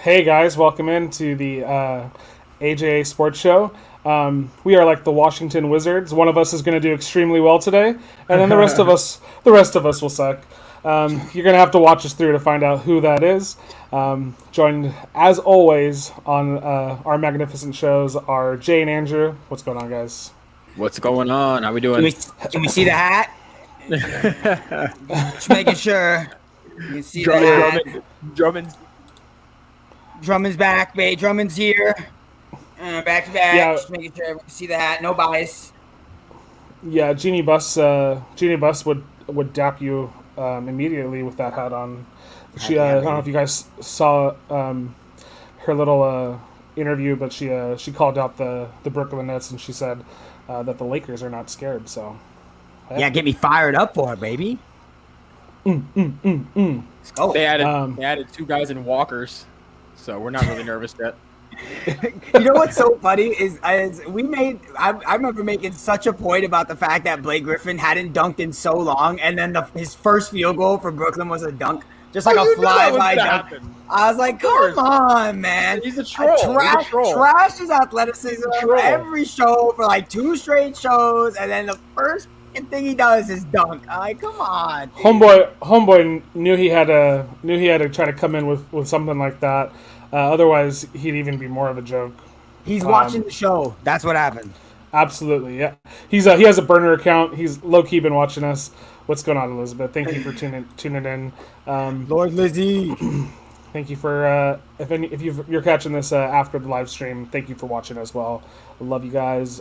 Hey guys, welcome into the AJA Sports Show. We are like the Washington Wizards. One of us is going to do extremely well today, and then the rest of us will suck. You're going to have to watch us through to find out who that is. Joined as always on our magnificent shows are Jay and Andrew. What's going on, guys? What's going on? How we doing? Can we see the hat? Just making sure. You can see the hat. Drummond's back, babe. Drummond's here. Back to back. Yeah. Just making sure we can see the hat. No bias. Yeah, Jeannie Buss would dap you immediately with that hat on. She I don't know if you guys saw her little interview, but she called out the Brooklyn Nets and she said that the Lakers are not scared. So yeah, get me fired up for it, baby. Let's go. They added two guys in walkers, so we're not really nervous yet. You know what's so funny is I remember making such a point about the fact that Blake Griffin hadn't dunked in so long, and then his first field goal for Brooklyn was a dunk, just like a fly-by dunk. I was like, come on, man. He's a troll. Trash his athleticism every show for like 2 straight shows, and then the first thing he does is dunk. I'm like, come on, dude. Homeboy knew he had to try to come in with something like that. Otherwise, he'd even be more of a joke. He's watching the show. That's what happened. Absolutely, yeah. He has a burner account. He's low key been watching us. What's going on, Elizabeth? Thank you for tuning in. Lord Lizzie. Thank you for if you're catching this after the live stream. Thank you for watching as well. I love you guys.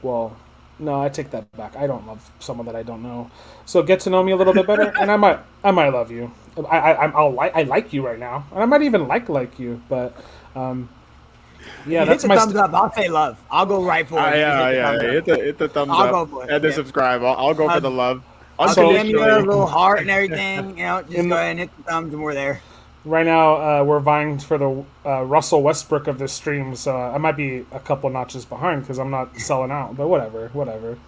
Well, no, I take that back. I don't love someone that I don't know. So get to know me a little bit better, and I might love you. I like you right now, and I might even like you. But yeah, that's my thumbs up. I'll say love. I'll go right for it. Yeah. Hit the thumbs I'll up. go for it. And the subscribe. I'll go for the love. I'll give you a little heart and everything. You know, just go ahead and hit the thumbs, and we're there. Right now, we're vying for the Russell Westbrook of this stream, so I might be a couple notches behind because I'm not selling out. But whatever.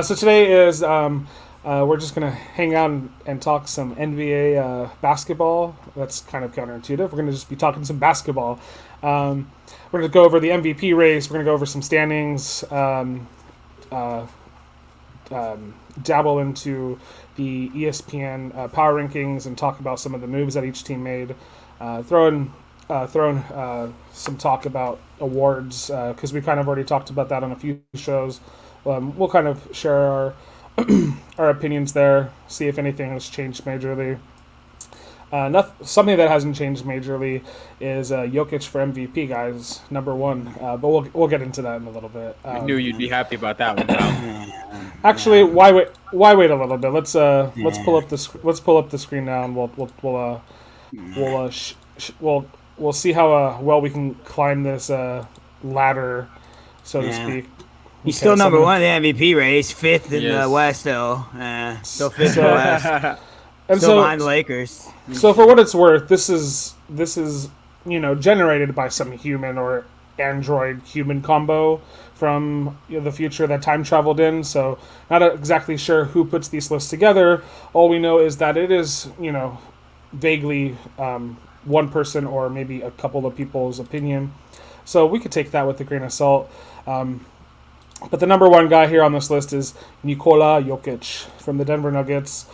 So today is we're just gonna hang out and talk some NBA basketball. That's kind of counterintuitive. We're gonna just be talking some basketball. We're gonna go over the MVP race. We're gonna go over some standings. Dabble into the ESPN power rankings and talk about some of the moves that each team made. Throw in some talk about awards because we kind of already talked about that on a few shows. We'll kind of share our our opinions there. See if anything has changed majorly. Something that hasn't changed majorly is Jokic for MVP, guys, #1. But we'll get into that in a little bit. I knew you'd be happy about that one. Actually, why wait a little bit? Let's pull up the screen now, and we'll see how well we can climb this ladder, so to speak. He's still number 1 in the MVP race, 5th in the West, still. Still 5th in the West. And still behind the Lakers. So for what it's worth, this is generated by some human or android human combo from the future that time traveled in. So not exactly sure who puts these lists together. All we know is that it is vaguely one person or maybe a couple of people's opinion. So we could take that with a grain of salt. But the number 1 guy here on this list is Nikola Jokic from the Denver Nuggets.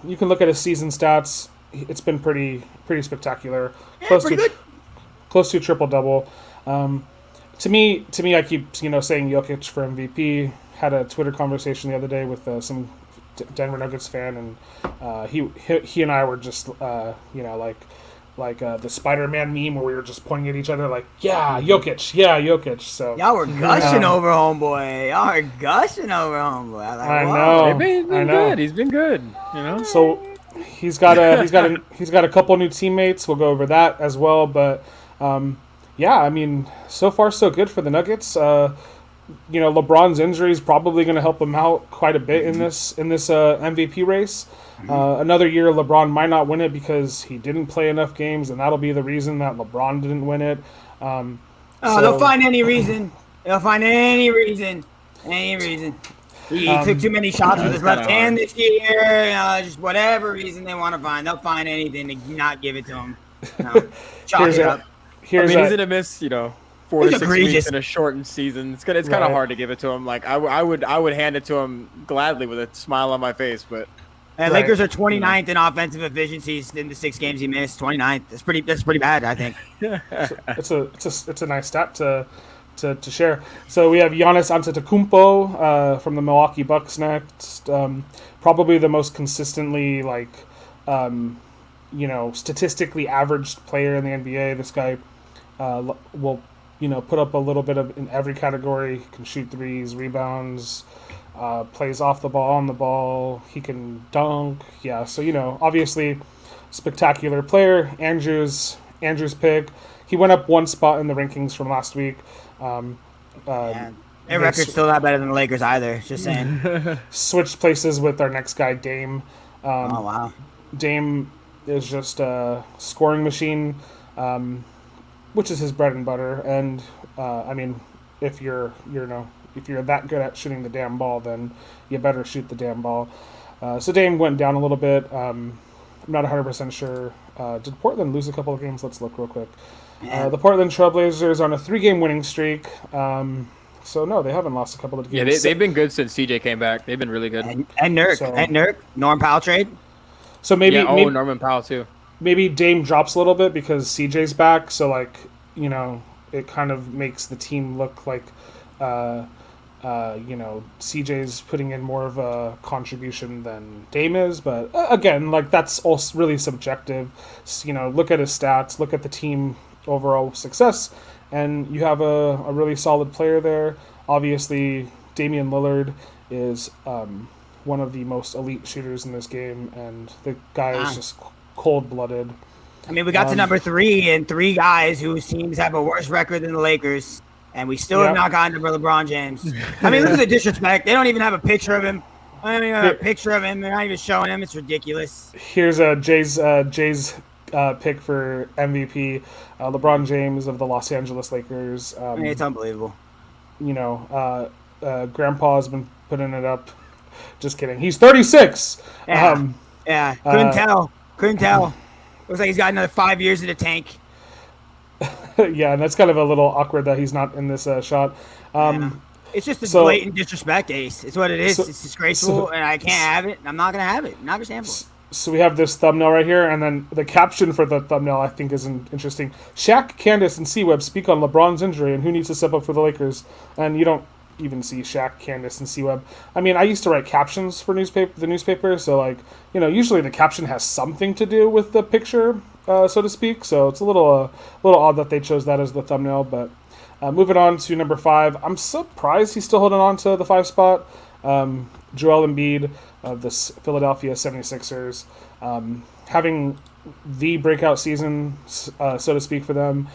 You can look at his season stats. It's been pretty spectacular. Close to triple-double. To me, I keep saying Jokic for MVP. Had a Twitter conversation the other day with some Denver Nuggets fan, and he and I were just like the Spider-Man meme where we were just pointing at each other like, yeah, Jokic. So y'all were gushing over homeboy. I know. He's been good. He's been good. So he's got a couple new teammates. We'll go over that as well. But yeah, I mean, so far so good for the Nuggets. LeBron's injury is probably going to help him out quite a bit in this MVP race. Another year, LeBron might not win it because he didn't play enough games, and that'll be the reason that LeBron didn't win it. They'll find any reason. He took too many shots with his left hand this year. Just whatever reason they want to find, they'll find anything to not give it to him. No. Chalk Here's it a up. here's he's a gonna miss 4 It's to 6 egregious. weeks in a shortened season. It's kind of Right. hard to give it to him. Like I would hand it to him gladly with a smile on my face, but And Right. Lakers are 29th in offensive efficiencies in the 6 games he missed. 29th. That's pretty bad, I think. it's a nice stat to share. So we have Giannis Antetokounmpo from the Milwaukee Bucks next. Probably the most consistently statistically averaged player in the NBA. This guy will put up a little bit of in every category. He can shoot threes, rebounds, plays off the ball, on the ball. He can dunk. Yeah, so obviously spectacular player. Andrew's pick. He went up one spot in the rankings from last week. Yeah. Their record's still not better than the Lakers either. Just saying. Switched places with our next guy, Dame. Oh, wow. Dame is just a scoring machine, which is his bread and butter. And I mean, if you're that good at shooting the damn ball, then you better shoot the damn ball. So Dame went down a little bit. I'm not 100% sure. Did Portland lose a couple of games? Let's look real quick. Yeah. The Portland Trailblazers on a 3-game winning streak. So no, they haven't lost a couple of games. yeah, they've been good since CJ came back. They've been really good. And Nurk. Norm Powell trade. So maybe Norman Powell too. maybe Dame drops a little bit because CJ's back. So it kind of makes the team look like CJ's putting in more of a contribution than Dame is. But again, that's also really subjective. Look at his stats, look at the team overall success, and you have a really solid player there. Obviously, Damian Lillard is one of the most elite shooters in this game, and the guy is just cold-blooded. I mean, we got to number 3 and 3 guys whose teams have a worse record than the Lakers, and we still have not gotten to LeBron James. I mean, look at the disrespect. They don't even have a picture of him. I don't even have a picture of him. They're not even showing him. It's ridiculous. Here's Jay's pick for MVP, LeBron James of the Los Angeles Lakers. I mean, it's unbelievable. Grandpa's been putting it up. Just kidding. He's 36. Yeah. Couldn't tell. Looks like he's got another 5 years in the tank. Yeah, and that's kind of a little awkward that he's not in this shot. It's just a blatant disrespect, Ace. It's what it is. It's disgraceful, and I can't have it. I'm not going to have it. I'm not going to stand for it. So we have this thumbnail right here, and then the caption for the thumbnail I think is interesting. Shaq, Candace, and C-Web speak on LeBron's injury and who needs to step up for the Lakers. And you don't even see Shaq, Candace, and C-Web. I mean, I used to write captions for the newspaper, so usually the caption has something to do with the picture, so to speak. So it's a little odd that they chose that as the thumbnail. But moving on to number 5, I'm surprised he's still holding on to the 5 spot. Joel Embiid of the Philadelphia 76ers, having the breakout season, so to speak, for them.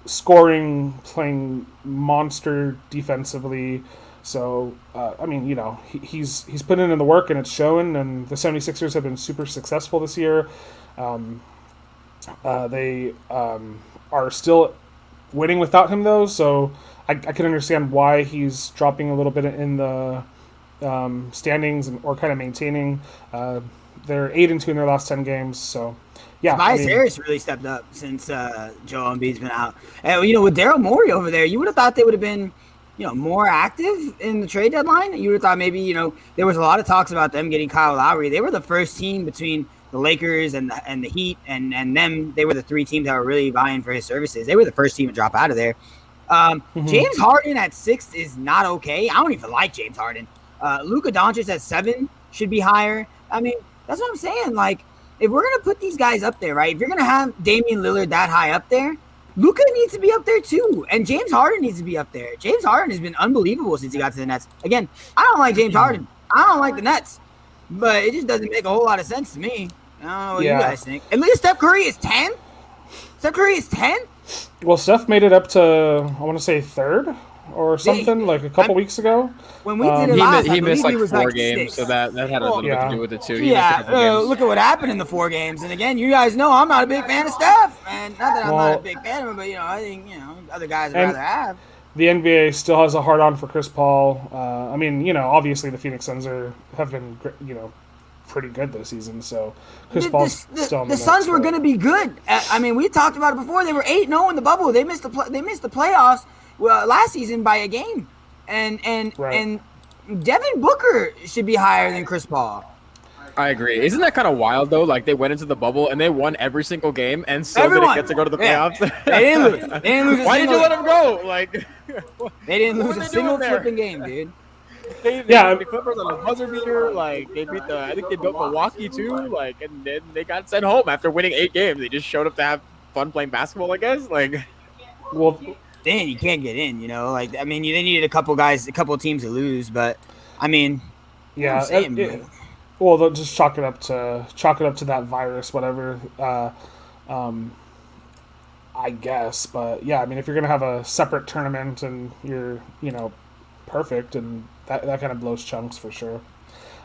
Scoring, playing monster defensively. So, he's putting in the work and it's showing, and the 76ers have been super successful this year. They are still winning without him, though, so I can understand why he's dropping a little bit in the standings or kind of maintaining. They're 8-2 in their last 10 games, so yeah. Tobias Harris really stepped up since Joel Embiid's been out. And with Daryl Morey over there, you would have thought they would have been more active in the trade deadline. You would have thought maybe there was a lot of talks about them getting Kyle Lowry. They were the first team between the Lakers and the Heat and them. They were the 3 teams that were really vying for his services. They were the first team to drop out of there. James Harden at 6 is not okay. I don't even like James Harden. Luka Doncic at 7 should be higher. I mean, that's what I'm saying. If we're going to put these guys up there, right, if you're going to have Damian Lillard that high up there, Luka needs to be up there too. And James Harden needs to be up there. James Harden has been unbelievable since he got to the Nets. Again, I don't like James Harden. I don't like the Nets. But it just doesn't make a whole lot of sense to me. I don't know what you guys think. At least Steph Curry is 10? Steph Curry is 10? Well, Steph made it up to, I want to say, 3rd or something, a couple weeks ago. When we did it last, he missed he was 4 games, 6. so that had a little bit to do with it too. Look at what happened in the 4 games. And again, you guys know I'm not a big fan of Steph. And not that I'm not a big fan of him, but I think other guys would rather have. The NBA still has a hard-on for Chris Paul. Obviously the Phoenix Suns have been, pretty good this season. So Chris Paul's still in the Suns were going to be good. I mean, we talked about it before. They were 8-0 in the bubble. They missed the playoffs last season by a game, and Devin Booker should be higher than Chris Paul. I agree. Isn't that kind of wild though? Like they went into the bubble and they won every single game, and still didn't get to go to the playoffs. They didn't lose. Why did you let them go? Like they didn't lose a single flipping game, dude. They the Clippers on the buzzer beater. Like they beat I think they built Milwaukee too. Like, and then they got sent home after winning 8 games. They just showed up to have fun playing basketball, I guess. Like, well, then you can't get in. You know, like I mean, they needed a couple teams to lose, but I mean, yeah. Well, they'll just chalk it up to that virus, whatever. I guess, but yeah, I mean, if you're gonna have a separate tournament and you're, perfect, and that kind of blows chunks for sure.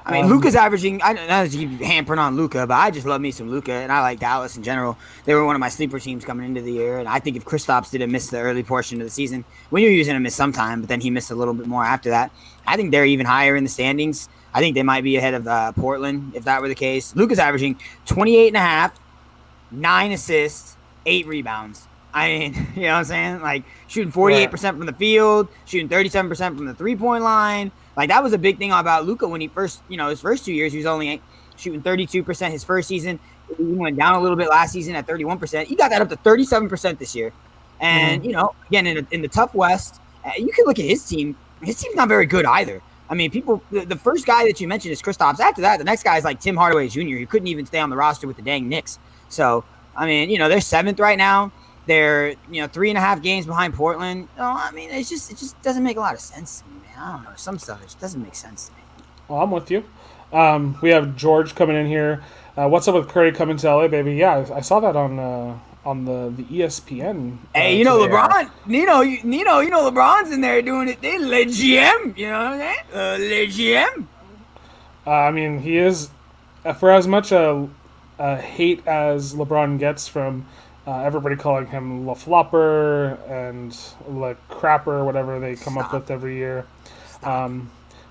I mean, Luka's averaging. I don't know to keep hampering on Luka, but I just love me some Luka, and I like Dallas in general. They were one of my sleeper teams coming into the year, and I think if Kristaps didn't miss the early portion of the season, we knew he was going to miss sometime, but then he missed a little bit more after that. I think they're even higher in the standings. I think they might be ahead of Portland if that were the case. Luka's averaging 28.5, 9 assists, 8 rebounds. I mean, you know what I'm saying? Like shooting 48% from the field, shooting 37% from the 3-point line. Like that was a big thing about Luka when he first, his first 2 years, he was only shooting 32% his first season. He went down a little bit last season at 31%. He got that up to 37% this year. And, again, in the tough West, you can look at his team. His team's not very good either. I mean, the first guy that you mentioned is Kristaps. After that, the next guy is like Tim Hardaway Jr., who couldn't even stay on the roster with the dang Knicks. So, I mean, they're 7th right now. They're, 3.5 games behind Portland. I mean, it just doesn't make a lot of sense to me, man. I don't know. Some stuff, it just doesn't make sense to me. Well, I'm with you. We have George coming in here. What's up with Curry coming to LA, baby? Yeah, I saw that on the ESPN. Hey, LeBron. Nino, LeBron's in there doing it. They le GM. You know what I'm saying? Le GM. I mean, he is, for as much a hate as LeBron gets from everybody calling him La Flopper and La Crapper, whatever they come up with every year.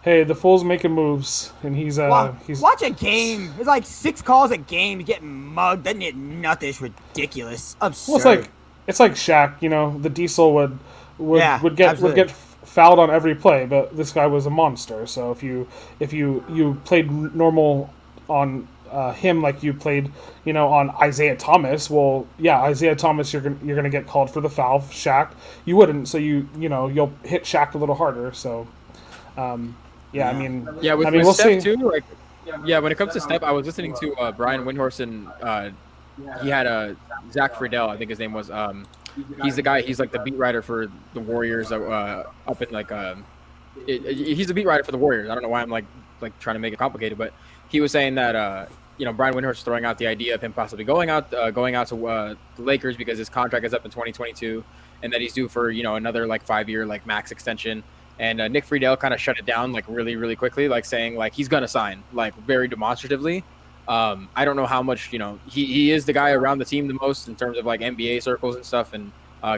Hey, the fool's making moves, and he's watch a game. It's like 6 calls a game. He's getting mugged. Doesn't hit nothing. It's ridiculous. Absurd. Well, it's like Shaq. The Diesel would get fouled on every play, but this guy was a monster. So if you played normal on him like you played, on Isaiah Thomas, well, yeah, Isaiah Thomas, you're gonna get called for the foul. Shaq, you wouldn't. So you'll hit Shaq a little harder. So. Yeah, I mean, with we'll Steph see. Too, when it comes to Steph, I was listening to Brian Windhorst, and he had Zach Friedel, I think his name was. He's the guy. He's like the beat writer for the Warriors up in he's a beat writer for the Warriors. I don't know why I'm like trying to make it complicated, but he was saying that Brian Windhorst throwing out the idea of him possibly going out to the Lakers because his contract is up in 2022, and that he's due for another 5-year max extension. And Nick Friedel kind of shut it down really, really quickly, saying he's gonna sign very demonstratively. I don't know how much he is the guy around the team the most in terms of NBA circles and stuff, and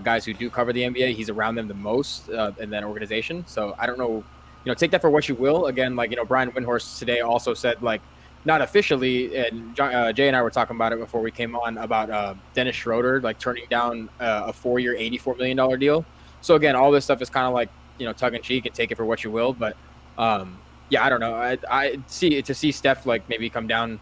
guys who do cover the NBA. He's around them the most in that organization. So I don't know. Take that for what you will. Again, Brian Windhorst today also said not officially, and Jay and I were talking about it before we came on about Dennis Schroeder turning down a 4-year, $84 million deal. So again, all this stuff is kind of tongue in cheek and take it for what you will, but I don't know. I see Steph maybe come down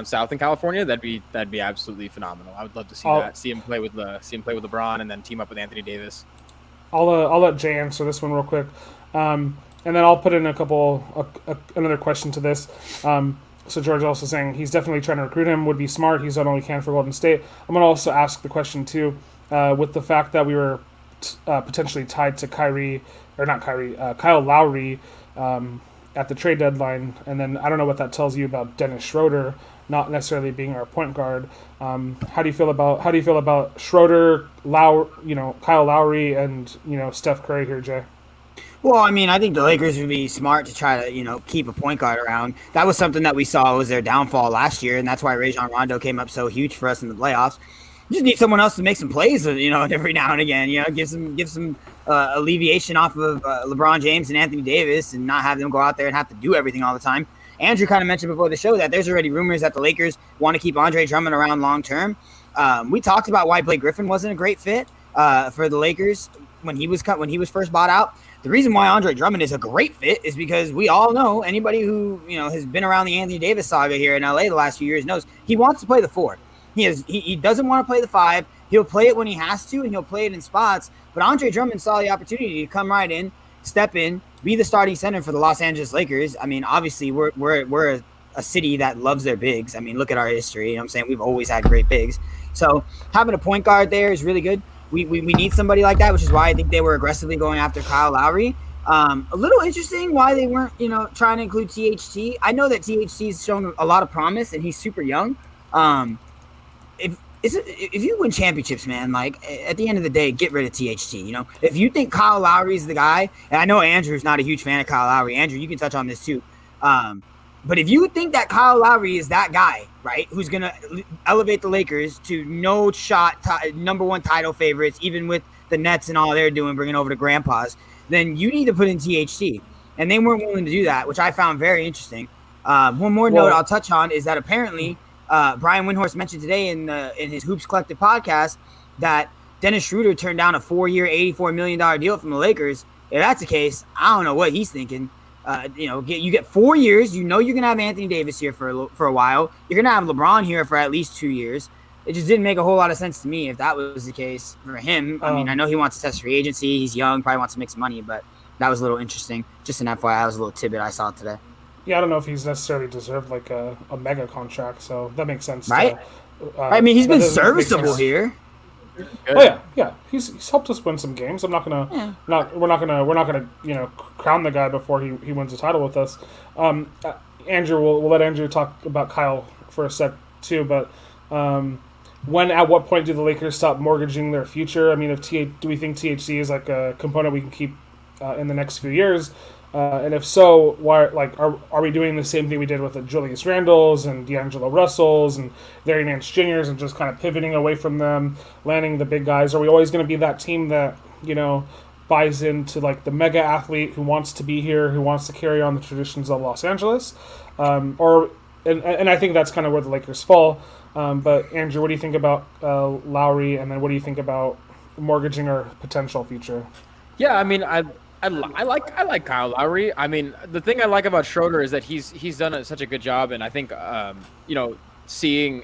south in California. That'd be absolutely phenomenal. I would love to see that. See him play with LeBron and then team up with Anthony Davis. I'll let Jay answer this one real quick, and then I'll put in another question to this. So George also saying he's definitely trying to recruit him. Would be smart. He's done all he can for Golden State. I'm gonna also ask the question too, with the fact that we were potentially tied to Kyle Lowry at the trade deadline, and then I don't know what that tells you about Dennis Schroeder not necessarily being our point guard. How do you feel about Schroeder, Kyle Lowry, and Steph Curry here, Jay? Well, I mean, I think the Lakers would be smart to try to keep a point guard around. That was something that we saw was their downfall last year, and that's why Rajon Rondo came up so huge for us in the playoffs. You just need someone else to make some plays, every now and again. Give some alleviation off of LeBron James and Anthony Davis, and not have them go out there and have to do everything all the time. Andrew kind of mentioned before the show that there's already rumors that the Lakers want to keep Andre Drummond around long term. We talked about why Blake Griffin wasn't a great fit for the Lakers when he was first bought out. The reason why Andre Drummond is a great fit is because we all know, anybody who has been around the Anthony Davis saga here in LA the last few years knows he wants to play the 4. He doesn't want to play the 5. He'll play it when he has to, and he'll play it in spots. But Andre Drummond saw the opportunity to come right in, step in, be the starting center for the Los Angeles Lakers. I mean, obviously, we're a city that loves their bigs. I mean, look at our history. You know what I'm saying? We've always had great bigs. So having a point guard there is really good. We need somebody like that, which is why I think they were aggressively going after Kyle Lowry. A little interesting why they weren't, trying to include THT. I know that THT's shown a lot of promise, and he's super young. If you win championships, man, like at the end of the day, get rid of THT. If you think Kyle Lowry is the guy, and I know Andrew's not a huge fan of Kyle Lowry. Andrew, you can touch on this too. But if you think that Kyle Lowry is that guy, right, who's going to elevate the Lakers to no shot number 1 title favorites, even with the Nets and all they're doing, bringing over the grandpas, then you need to put in THT. And they weren't willing to do that, which I found very interesting. One more note I'll touch on is that apparently Brian Windhorst mentioned today in his Hoops Collective podcast that Dennis Schroeder turned down a 4-year, $84 million deal from the Lakers. If that's the case, I don't know what he's thinking. You get 4 years. You're going to have Anthony Davis here for a while. You're going to have LeBron here for at least 2 years. It just didn't make a whole lot of sense to me if that was the case for him. I mean, I know he wants to test free agency. He's young, probably wants to make some money, but that was a little interesting. Just an FYI, that was a little tidbit I saw today. Yeah, I don't know if he's necessarily deserved like a mega contract, so that makes sense. Right? I mean, he's been serviceable here. Oh yeah. He's helped us win some games. I'm not gonna we're not gonna crown the guy before he wins a title with us. Andrew, we'll let Andrew talk about Kyle for a sec too, but at what point do the Lakers stop mortgaging their future? I mean, do we think THC is like a component we can keep in the next few years? And if so, why? Like, are we doing the same thing we did with the Julius Randles and D'Angelo Russells and Larry Nance Jr.'s and just kind of pivoting away from them, landing the big guys? Are we always going to be that team that buys into like the mega athlete who wants to be here, who wants to carry on the traditions of Los Angeles? And I think that's kind of where the Lakers fall. But Andrew, what do you think about Lowry, and then what do you think about mortgaging our potential future? Yeah, I mean, I like Kyle Lowry. I mean, the thing I like about Schroeder is that he's done such a good job, and I think seeing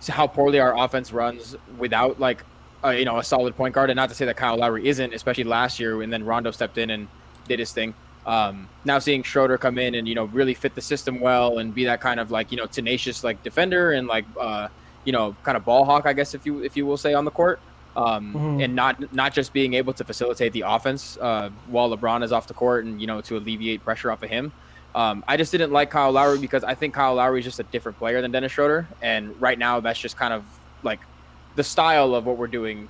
how poorly our offense runs without like a solid point guard, and not to say that Kyle Lowry isn't, especially last year, and then Rondo stepped in and did his thing. Now seeing Schroeder come in and really fit the system well and be that kind of like tenacious like defender and like kind of ball hawk, I guess if you will say, on the court. And not just being able to facilitate the offense while LeBron is off the court and to alleviate pressure off of him. I just didn't like Kyle Lowry because I think Kyle Lowry is just a different player than Dennis Schroeder, and right now that's just kind of like the style of what we're doing.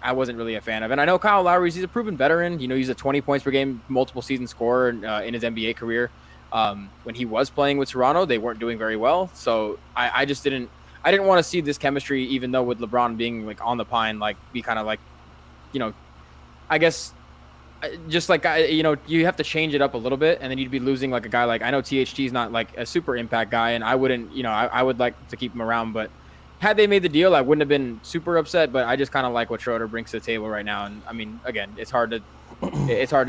I wasn't really a fan of, and I know Kyle Lowry, he's a proven veteran. He's a 20 points per game, multiple season scorer in his NBA career. When he was playing with Toronto, they weren't doing very well, so I just didn't. I didn't want to see this chemistry, even though with LeBron being like on the pine, like be kind of like, I guess, just like you have to change it up a little bit, and then you'd be losing like a guy like, I know THT is not like a super impact guy, and I wouldn't, I would like to keep him around, but had they made the deal, I wouldn't have been super upset. But I just kind of like what Schroeder brings to the table right now, and I mean, again, it's hard to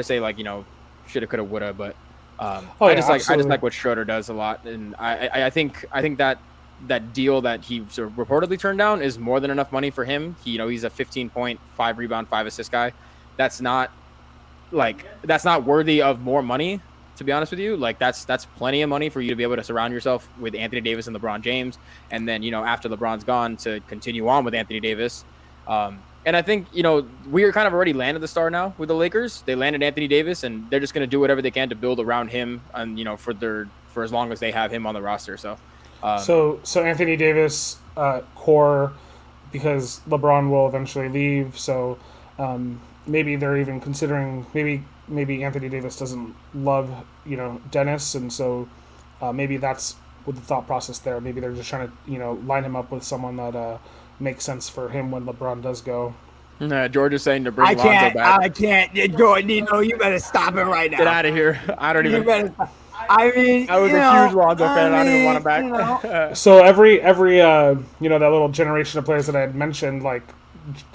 say like shoulda, coulda, woulda, but I just like what Schroeder does a lot, and I think that deal that he sort of reportedly turned down is more than enough money for him. He's a 15-point, 5-rebound, 5-assist guy. That's not worthy of more money, to be honest with you. Like that's plenty of money for you to be able to surround yourself with Anthony Davis and LeBron James, and then after LeBron's gone, to continue on with Anthony Davis. And I think we are kind of already landed the star now with the Lakers. They landed Anthony Davis, and they're just going to do whatever they can to build around him, and for as long as they have him on the roster. So Anthony Davis core, because LeBron will eventually leave. So maybe they're even considering maybe Anthony Davis doesn't love Dennis, and so maybe that's with the thought process there. Maybe they're just trying to line him up with someone that makes sense for him when LeBron does go. George is saying to bring Lonzo back. I can't. Jordan, you better stop it right now. Get out of here. I don't even. I mean, I was you a know, huge Lonzo fan. I don't even want him back. you know. So every you know, that little generation of players that I had mentioned, like,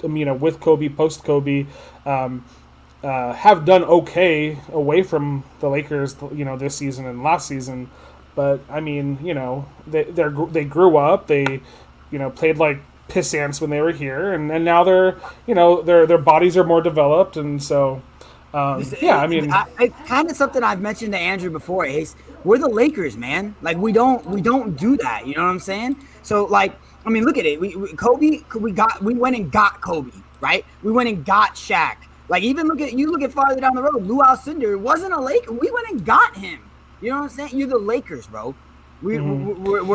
you know, with Kobe, post Kobe, have done okay away from the Lakers, you know, this season and last season. But I mean, you know, they grew up, they, you know, played like piss ants when they were here, and now they're, you know, their bodies are more developed, and so yeah, I mean, It's kind of something I've mentioned to Andrew before. Ace, we're the Lakers, man. Like we don't do that. You know what I'm saying? So like, I mean, look at it. Kobe, we went and got Kobe, right? We went and got Shaq. Like even look at farther down the road. Lou Alcindor wasn't a Laker. We went and got him. You know what I'm saying? You're the Lakers, bro. We're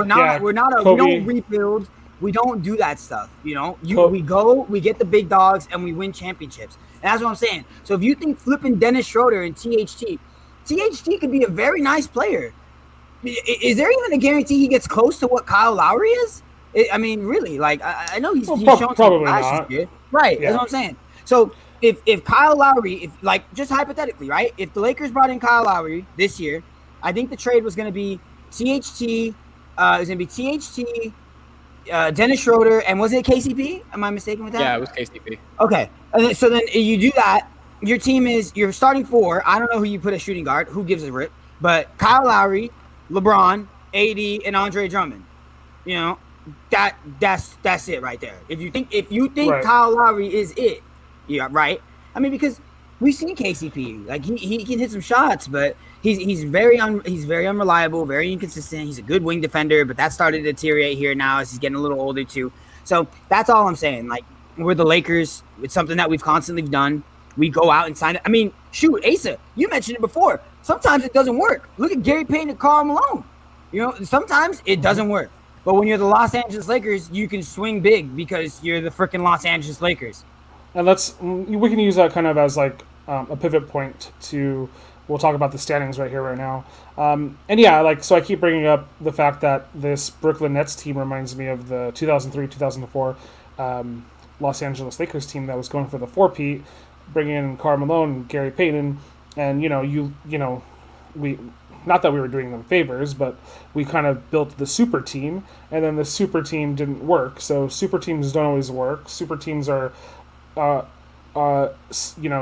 not Yeah, we Kobe. don't rebuild. We don't do that stuff. You know, we go, we get the big dogs, and we win championships. And that's what I'm saying. So if you think flipping Dennis Schroeder and THT could be a very nice player. Is there even a guarantee he gets close to what Kyle Lowry is? I mean, really, like I know he's shown some probably flashes not. here, right? Yeah. That's what I'm saying. So if Kyle Lowry, if like just hypothetically, right? If the Lakers brought in Kyle Lowry this year, I think the trade was going to be THT. It was going to be THT. Dennis Schroeder, and was it KCP? Am I mistaken with that? Yeah, it was KCP. Okay. And so then you do that. Your team is you're starting four. I don't know who you put as shooting guard. Who gives a rip? But Kyle Lowry, LeBron, AD, and Andre Drummond. You know, that's it right there. If you think Right. Kyle Lowry is it, yeah, right. I mean, because we've seen KCP. Like he can hit some shots, but he's very unreliable, very inconsistent. He's a good wing defender, but that started to deteriorate here now as he's getting a little older too. So that's all I'm saying. Like we're the Lakers. It's something that we've constantly done. We go out and sign it. I mean, shoot, Asa, you mentioned it before. Sometimes it doesn't work. Look at Gary Payton and Karl Malone. You know, sometimes it doesn't work. But when you're the Los Angeles Lakers, you can swing big because you're the freaking Los Angeles Lakers. And we can use that kind of as like a pivot point to. We'll talk about the standings right here, right now. And yeah, like, so I keep bringing up the fact that this Brooklyn Nets team reminds me of the 2003-2004 Los Angeles Lakers team that was going for the four-peat, bringing in Karl Malone, Gary Payton, and we not that we were doing them favors, but we kind of built the super team, and then the super team didn't work. So super teams don't always work. Super teams are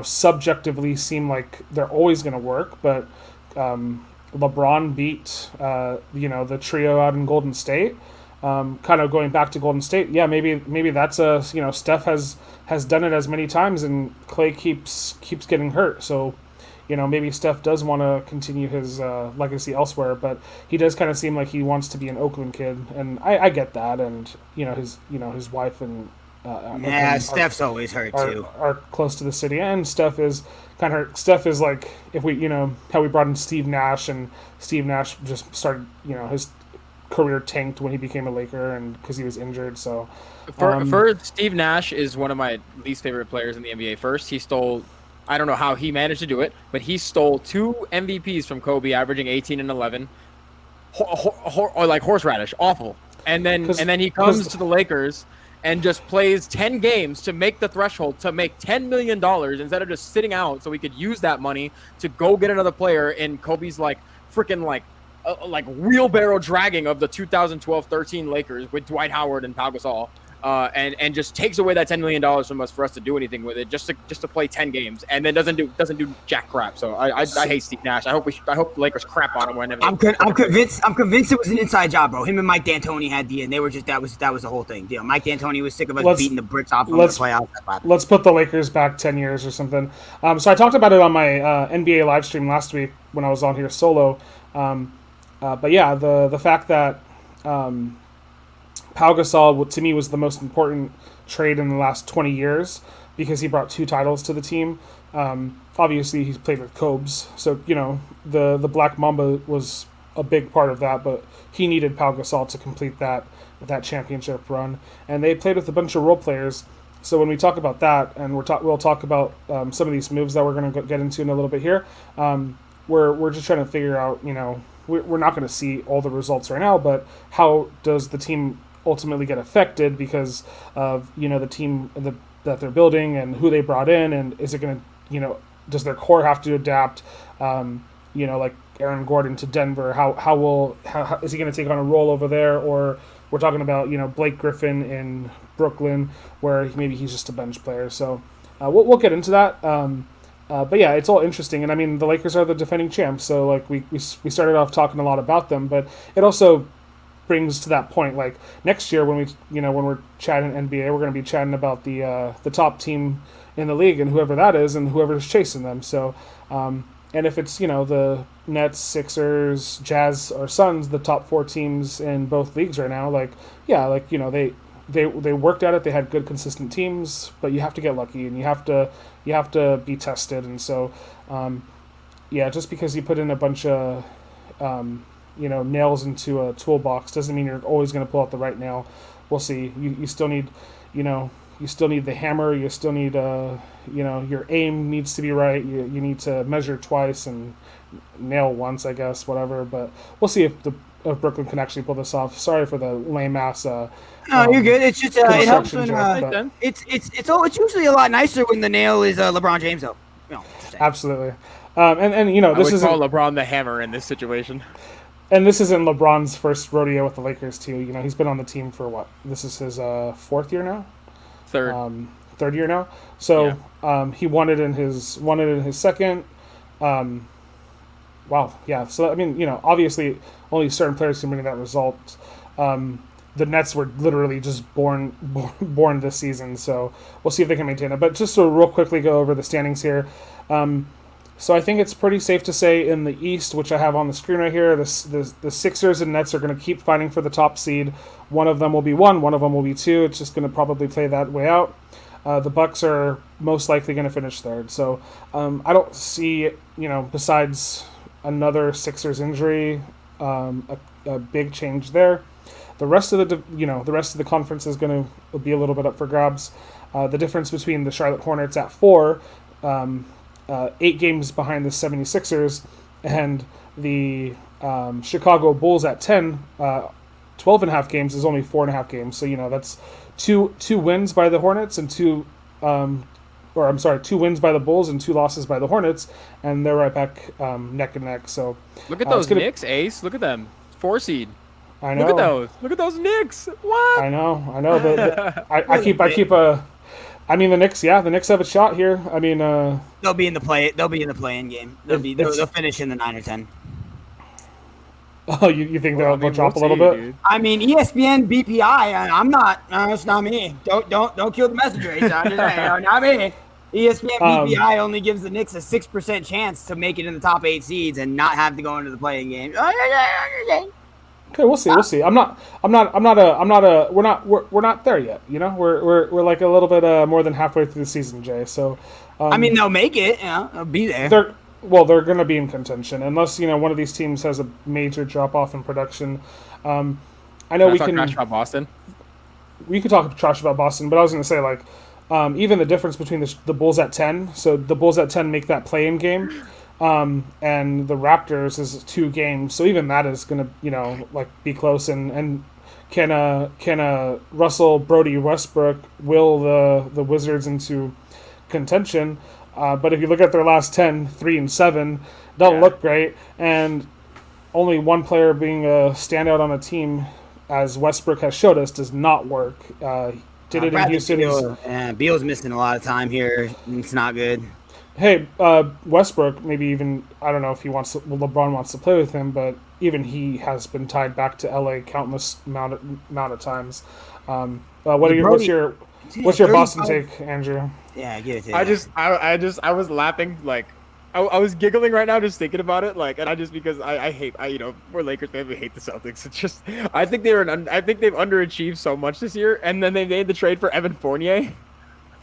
subjectively seem like they're always going to work, but LeBron beat, the trio out in Golden State. Kind of going back to Golden State, yeah, maybe that's Steph has done it as many times, and Clay keeps getting hurt, so maybe Steph does want to continue his legacy elsewhere, but he does kind of seem like he wants to be an Oakland kid, and I get that, and his wife and Steph's always hurt too. Are close to the city, and Steph is kind of hurt. Steph is like, if we how we brought in Steve Nash, and Steve Nash just started his career tanked when he became a Laker, and because he was injured. So for Steve Nash is one of my least favorite players in the NBA. First, he stole. I don't know how he managed to do it, but he stole 2 MVPs from Kobe, averaging 18 and 11. Or like horseradish, awful. And then he comes to the Lakers and just plays 10 games to make the threshold to make $10 million instead of just sitting out, so we could use that money to go get another player in Kobe's freaking wheelbarrow dragging of the 2012-13 Lakers with Dwight Howard and Pau Gasol. And just takes away that $10 million from us for us to do anything with it, just to play 10 games, and then doesn't do jack crap. So I hate Steve Nash. I hope the Lakers crap on him whenever. I'm convinced it was an inside job, bro. Him and Mike D'Antoni had the, and they were just that was the whole thing. Deal. Mike D'Antoni was sick of us beating the bricks off him in the playoffs. Let's put the Lakers back 10 years or something. So I talked about it on my NBA live stream last week when I was on here solo. But yeah, the fact that. Pau Gasol, to me, was the most important trade in the last 20 years because he brought 2 titles to the team. Obviously, he's played with Cobes, so the Black Mamba was a big part of that. But he needed Pau Gasol to complete that championship run, and they played with a bunch of role players. So when we talk about that, and we'll talk about some of these moves that we're going to get into in a little bit here, we're just trying to figure out. We're not going to see all the results right now, but how does the team ultimately get affected because of the team that they're building and who they brought in, and is it going to does their core have to adapt, like Aaron Gordon to Denver. How is he going to take on a role over there? Or we're talking about Blake Griffin in Brooklyn, where maybe he's just a bench player. So we'll get into that. But yeah, it's all interesting, and I mean the Lakers are the defending champs, so like we started off talking a lot about them, but it also brings to that point like next year when when we're chatting NBA, we're going to be chatting about the top team in the league and whoever that is and whoever's chasing them. So and if it's the Nets, Sixers, Jazz, or Suns, the top 4 teams in both leagues right now, like they worked at it. They had good, consistent teams, but you have to get lucky and you have to be tested. And so, just because you put in a bunch of nails into a toolbox doesn't mean you're always going to pull out the right nail. We'll see. You still need you still need the hammer. You still need your aim needs to be right. You need to measure twice and nail once, I guess, whatever. But we'll see if Brooklyn can actually pull this off. Sorry for the lame ass. No, you're good. It's just it helps when it's usually a lot nicer when the nail is LeBron James though. Absolutely. And this is LeBron the hammer in this situation. And this isn't LeBron's first rodeo with the Lakers too. He's been on the team for what? This is his 4th year now. Third year now. So he won it in his second. Wow. Yeah. So I mean, obviously only certain players can bring that result. The Nets were literally just born this season, so we'll see if they can maintain it. But just to real quickly go over the standings here. So I think it's pretty safe to say in the East, which I have on the screen right here, the Sixers and Nets are going to keep fighting for the top seed. One of them will be 1, one of them will be 2. It's just going to probably play that way out. The Bucks are most likely going to finish 3rd. So I don't see, besides another Sixers injury, a big change there. The rest of the conference is going to be a little bit up for grabs. The difference between the Charlotte Hornets at 4, 8 games behind the 76ers, and the Chicago Bulls at 10, 12.5 games is only 4.5 games. So that's two wins by the Hornets and 2 wins by the Bulls and 2 losses by the Hornets, and they're right back neck and neck. So look at those Knicks, Ace. Look at them, 4 seed. I know. Look at those Knicks. What? I know. I mean, the Knicks. Yeah, the Knicks have a shot here. I mean, they'll be in the play-in game. They'll finish in the 9 or 10. Oh, you think they'll drop a little bit? Dude. I mean, ESPN BPI. I'm not. It's not me. Don't kill the messenger. I'm just saying, not me. ESPN BPI only gives the Knicks a 6% chance to make it in the top 8 seeds and not have to go into the play-in game. Okay, we'll see. We're not there yet. We're like a little bit more than halfway through the season, Jay. So, I mean, they'll make it. They'll be there. They're going to be in contention unless one of these teams has a major drop off in production. I know we can trash about Boston. We could talk trash about Boston, but I was going to say like even the difference between the Bulls at 10. So the Bulls at 10 make that play-in game. And the Raptors is 2 games, so even that is gonna, be close. And can Russell, Brody, Westbrook will the Wizards into contention? But if you look at their last 10, 3 and 7, don't look great. And only one player being a standout on a team, as Westbrook has showed us, does not work. Did it in Houston? Beal's missing a lot of time here. It's not good. Hey, Westbrook, maybe even, I don't know if LeBron wants to play with him, but even he has been tied back to LA countless amount of times. What's your Boston take, Andrew? Yeah, give it to you. I was laughing, like, I was giggling right now just thinking about it, like, and because I hate, we're Lakers fans, we hate the Celtics. It's just, I think they've underachieved so much this year, and then they made the trade for Evan Fournier.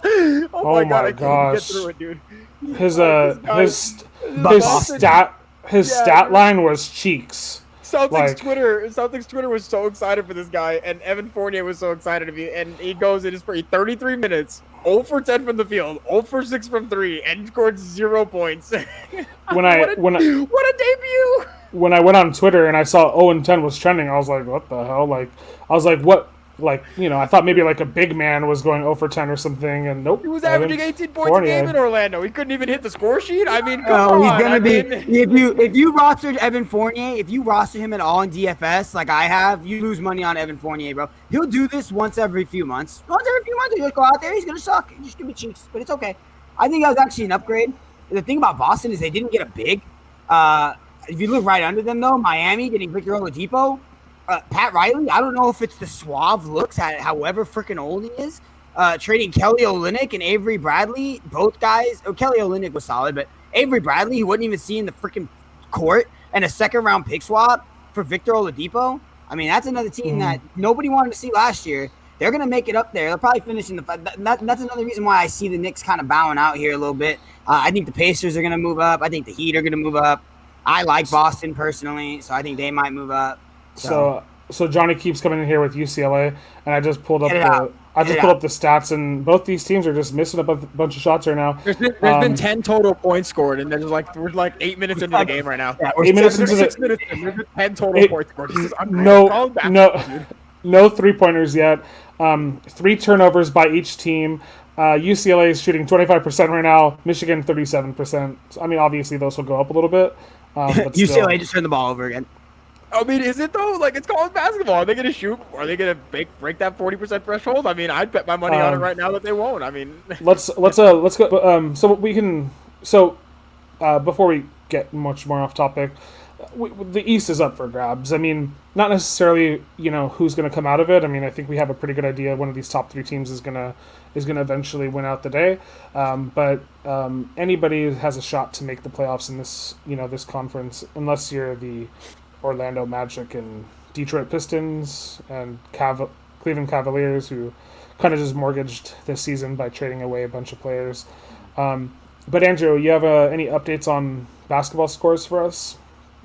Oh my god, I can't get through it, dude. His stat line was cheeks. Celtics Twitter was so excited for this guy, and Evan Fournier was so excited to be, and he goes in his 33 minutes, 0 for 10 from the field, 0 for 6 from 3, and scored 0 points. What a debut! When I went on Twitter and I saw 0 and 10 was trending, I was like, what the hell? Like, I was like, what? like, I thought maybe like a big man was going 0 for 10 or something, and nope. He was Evan averaging 18 points a Fournier. game in Orlando. He couldn't even hit the score sheet. I mean, come Oh, he's on. gonna I be mean, if you rostered Evan Fournier, if you roster him at all in DFS like I have, you lose money on Evan Fournier, bro. He'll do this once every few months. Once every few months, he'll just go out there. He's gonna suck. He's just gonna be cheeks, but it's okay. I think that was actually an upgrade. The thing about Boston is they didn't get a big. If you look right under them though, Miami getting Victor Oladipo, Pat Riley. I don't know if it's the suave looks at however freaking old he is. Trading Kelly Olynyk and Avery Bradley, both guys. Oh, Kelly Olynyk was solid, but Avery Bradley, who wouldn't even see in the freaking court, and a second-round pick swap for Victor Oladipo. I mean, that's another team that nobody wanted to see last year. They're going to make it up there. They'll probably finish in the – that's another reason why I see the Knicks kind of bowing out here a little bit. I think the Pacers are going to move up. I think the Heat are going to move up. I like Boston personally, so I think they might move up. So Johnny keeps coming in here with UCLA, and I just pulled up the stats, and both these teams are just missing up a bunch of shots right now. there's been 10 total points scored, and we're like 8 minutes into the game right now. Yeah, 8 minutes into 6 the minutes in, there's been 10 total points scored. This is unreal. No 3-pointers yet. 3 turnovers by each team. UCLA is shooting 25% right now. Michigan 37%. I mean, obviously those will go up a little bit. But UCLA just turned the ball over again. I mean, is it though? Like, it's college basketball. Are they going to shoot? Are they going to break that 40% threshold? I mean, I'd bet my money on it right now that they won't. I mean, let's go. So we can. So before we get much more off topic, the East is up for grabs. I mean, not necessarily who's going to come out of it. I mean, I think we have a pretty good idea one of these top 3 teams is gonna eventually win out the day. But anybody has a shot to make the playoffs in this this conference, unless you're the Orlando Magic and Detroit Pistons and Cleveland Cavaliers, who kind of just mortgaged this season by trading away a bunch of players. But Andrew, you have any updates on basketball scores for us?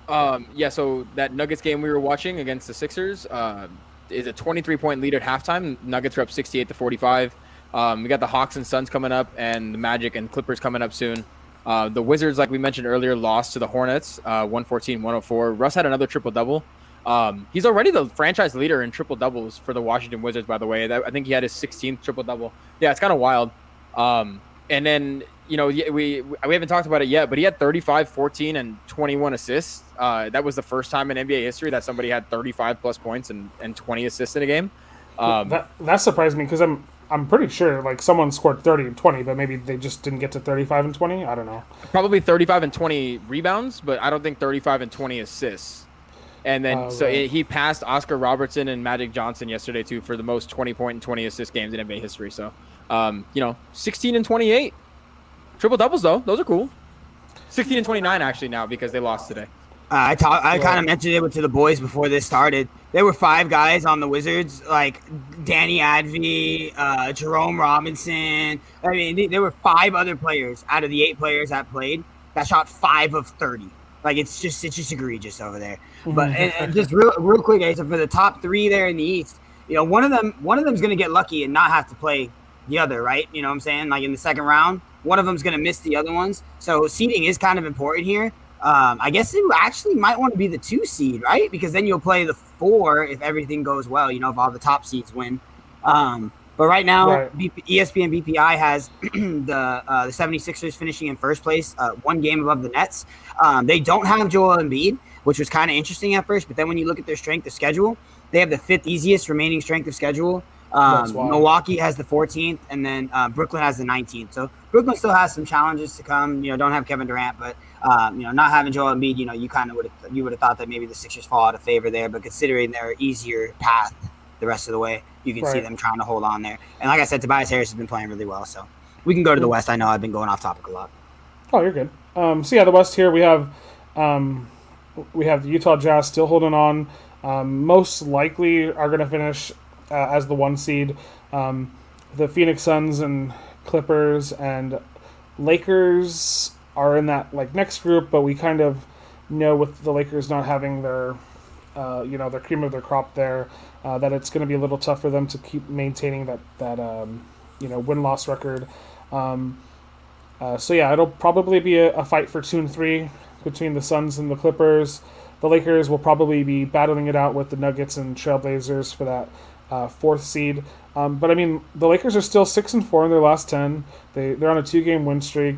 Yeah, so that Nuggets game we were watching against the Sixers is a 23-point lead at halftime. Nuggets are up 68-45. We got the Hawks and Suns coming up, and the Magic and Clippers coming up soon. The Wizards, like we mentioned earlier, lost to the Hornets, 114-104. Russ had another triple-double. He's already the franchise leader in triple-doubles for the Washington Wizards, by the way. I think he had his 16th triple-double. Yeah, it's kind of wild. And then, we haven't talked about it yet, but he had 35, 14, and 21 assists. That was the first time in NBA history that somebody had 35-plus points and 20 assists in a game. That surprised me because I'm pretty sure like someone scored 30 and 20, but maybe they just didn't get to 35 and 20. I don't know. Probably 35 and 20 rebounds, but I don't think 35 and 20 assists. And then he passed Oscar Robertson and Magic Johnson yesterday too for the most 20-point and 20 assist games in NBA history. So, 16 and 28 triple doubles though; those are cool. 16 and 29 actually now because they lost today. I kind of mentioned it to the boys before this started. There were 5 guys on the Wizards, like Danny Advey, Jerome Robinson. I mean, there were 5 other players out of the 8 players that played that shot 5 of 30. Like it's just egregious over there. But and just real quick, guys, so for the top 3 there in the East, one of them's gonna get lucky and not have to play the other, right? You know what I'm saying? Like in the second round, one of them's gonna miss the other ones. So seeding is kind of important here. I guess you actually might want to be the 2 seed, right? Because then you'll play the 4 if everything goes well, if all the top seeds win. But right now, right. ESPN BPI has the 76ers finishing in first place, 1 game above the Nets. They don't have Joel Embiid, which was kind of interesting at first. But then when you look at their strength of schedule, they have the 5th easiest remaining strength of schedule. Milwaukee has the 14th, and then Brooklyn has the 19th. So Brooklyn still has some challenges to come. Don't have Kevin Durant, but not having Joel Embiid, you kind of would have thought that maybe the Sixers fall out of favor there. But considering their easier path the rest of the way, you can see them trying to hold on there. And like I said, Tobias Harris has been playing really well. So we can go to the West. I know I've been going off topic a lot. Oh, you're good. The West here we have the Utah Jazz still holding on. Most likely are going to finish as the 1 seed. The Phoenix Suns and Clippers and Lakers are in that next group, but we kind of know with the Lakers not having their their cream of their crop there, that it's going to be a little tough for them to keep maintaining that win-loss record. It'll probably be a fight for 2 and 3 between the Suns and the Clippers. The Lakers will probably be battling it out with the Nuggets and Trailblazers for that fourth seed. But I mean, the Lakers are still 6-4 in their last 10. They're on a 2-game win streak.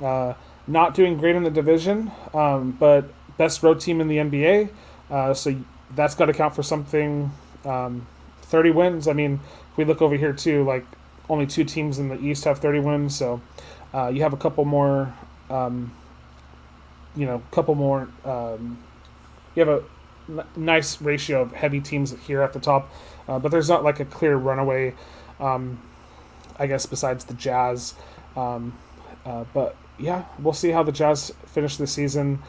Not doing great in the division, but best road team in the NBA. So that's got to count for something. 30 wins. I mean, if we look over here too, like only 2 teams in the East have 30 wins. So you have a couple more. Couple more. You have a nice ratio of heavy teams here at the top, but there's not like a clear runaway. I guess besides the Jazz, but yeah, we'll see how the Jazz finish the season.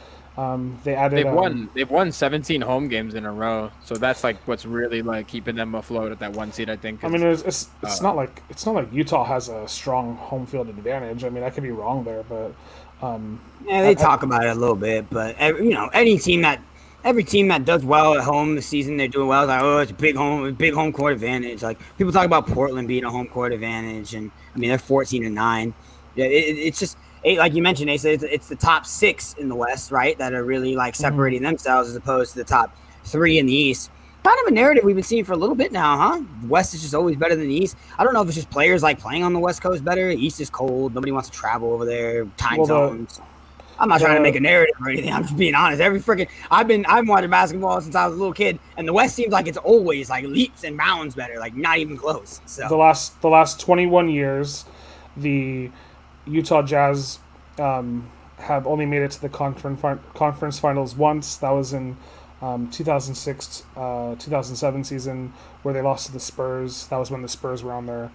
They've won 17 home games in a row, so that's like what's really like keeping them afloat at that 1 seed, I think. I mean, it's not like Utah has a strong home field advantage. I mean, I could be wrong there, but yeah, they talk about it a little bit. But every team that does well at home this season, they're doing well. It's like, oh, it's a big home court advantage. Like people talk about Portland being a home court advantage, and I mean they're 14-9. Yeah, it's just. Like you mentioned, Asa, it's the top 6 in the West, right, that are really like separating themselves as opposed to the top 3 in the East. Kind of a narrative we've been seeing for a little bit now, huh? The West is just always better than the East. I don't know if it's just players like playing on the West Coast better. East is cold. Nobody wants to travel over there. Time zones. I'm not trying to make a narrative or anything. I'm just being honest. I've watching basketball since I was a little kid, and the West seems like it's always like leaps and bounds better, like not even close. So the last 21 years, the Utah Jazz have only made it to the conference finals once. That was in 2006-2007 season where they lost to the Spurs. That was when the Spurs were on their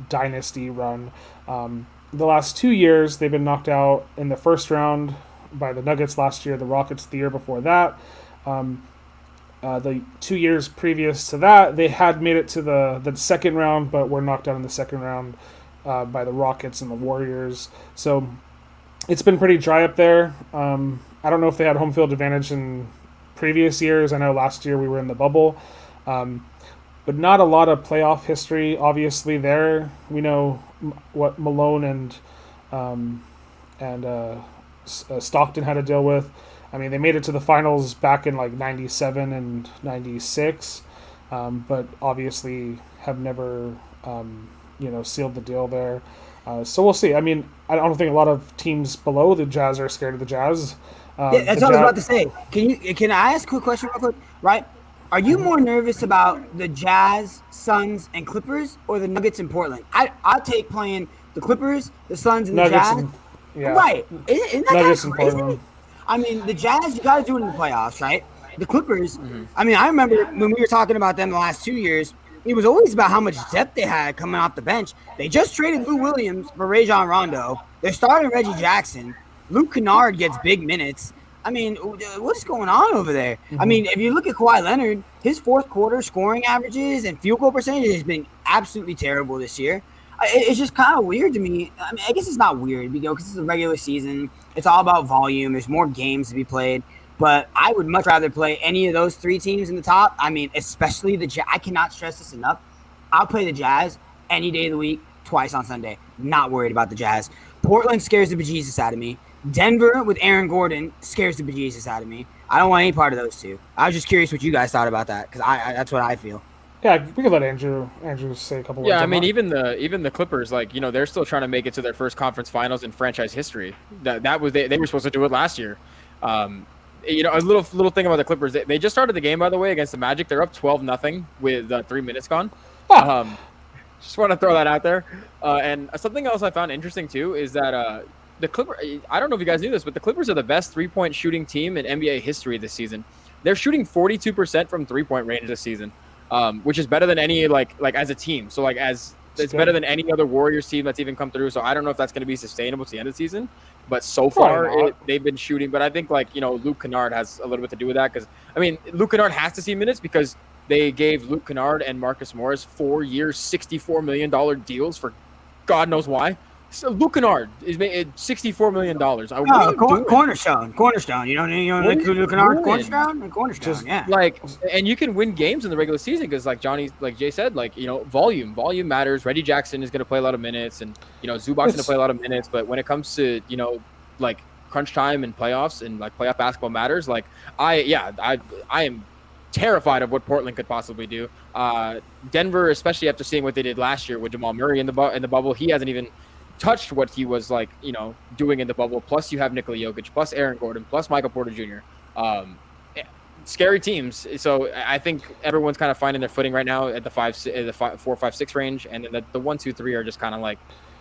dynasty run. The last 2 years, they've been knocked out in the first round by the Nuggets last year, the Rockets the year before that. The 2 years previous to that, they had made it to the second round, but were knocked out in the second round by the Rockets and the Warriors. So it's been pretty dry up there. I don't know if they had home field advantage in previous years. I know last year we were in the bubble. But not a lot of playoff history, obviously, there. We know what Malone and Stockton had to deal with. I mean, they made it to the finals back in like 97 and 96, but obviously have never sealed the deal there. So we'll see. I mean, I don't think a lot of teams below the Jazz are scared of the Jazz. Yeah, that's what I was about to say. Can I ask a quick question real quick? Right? Are you more nervous about the Jazz, Suns, and Clippers, or the Nuggets in Portland? I'll take playing the Clippers, the Suns, and the Jazz. Right? Isn't that Nuggets kind of crazy? Portland. I mean, the Jazz, you got to do it in the playoffs, right? The Clippers. I mean, I remember when we were talking about them the last 2 years. It was always about how much depth they had coming off the bench. They just traded Lou Williams for Rajon Rondo. They're starting Reggie Jackson. Luke Kennard gets big minutes. I mean, what's going on over there? I mean, if you look at Kawhi Leonard, his fourth quarter scoring averages and field goal percentage has been absolutely terrible this year. It's just kind of weird to me. I mean, I guess it's not weird because it's a regular season. It's all about volume. There's more games to be played. But I would much rather play any of those 3 teams in the top. I mean, especially the Jazz. I cannot stress this enough. I'll play the Jazz any day of the week, twice on Sunday. Not worried about the Jazz. Portland scares the bejesus out of me. Denver with Aaron Gordon scares the bejesus out of me. I don't want any part of those 2. I was just curious what you guys thought about that because that's what I feel. Yeah, we could let Andrew say a couple words. Yeah, I mean, even the Clippers, like, they're still trying to make it to their first conference finals in franchise history. That was they were supposed to do it last year. A little thing about the Clippers. They just started the game, by the way, against the Magic. They're up 12-0 with 3 minutes gone. Just want to throw that out there. And something else I found interesting too is that the Clippers. I don't know if you guys knew this, but the Clippers are the best 3-point shooting team in NBA history this season. They're shooting 42% from 3-point range this season, which is better than any like as a team. So it's better than any other Warriors team that's even come through. So I don't know if that's going to be sustainable to the end of the season. But so far, they've been shooting. But I think, Luke Kennard has a little bit to do with that. Because, I mean, Luke Kennard has to see minutes because they gave Luke Kennard and Marcus Morris 4-year, $64 million deals for God knows why. So Luke Kennard is made $64 million. Cornerstone. You know Luke Kennard, cornerstone. Yeah. And you can win games in the regular season because, Jay said, volume matters. Reggie Jackson is going to play a lot of minutes, and Zubac's going to play a lot of minutes. But when it comes to crunch time and playoffs and playoff basketball matters, I am terrified of what Portland could possibly do. Denver, especially after seeing what they did last year with Jamal Murray in the bubble, he hasn't even touched what he was like, doing in the bubble. Plus, you have Nikola Jokic, plus Aaron Gordon, plus Michael Porter Jr. Scary teams. So I think everyone's kind of finding their footing right now at the 4, 5, 6 range, and then the 1, 2, 3 are just kind of like,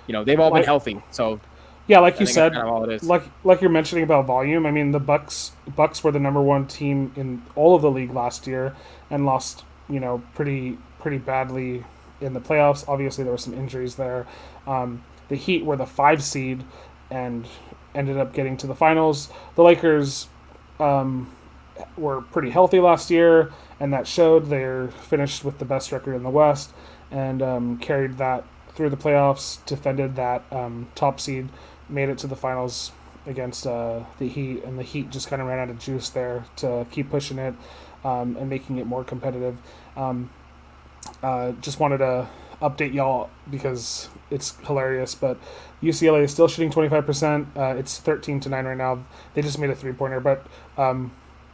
they've all been healthy. So yeah, like you said, kind of all it is. like you're mentioning about volume. I mean, the Bucks were the number 1 team in all of the league last year and lost, pretty badly in the playoffs. Obviously, there were some injuries there. The Heat were the 5 seed and ended up getting to the finals. The Lakers were pretty healthy last year, and that showed. They're finished with the best record in the West and carried that through the playoffs, defended that top seed, made it to the finals against the Heat, and the Heat just kind of ran out of juice there to keep pushing it and making it more competitive. Just wanted to update y'all because it's hilarious, but UCLA is still shooting 25%. It's 13-9 right now. They just made a 3-pointer, but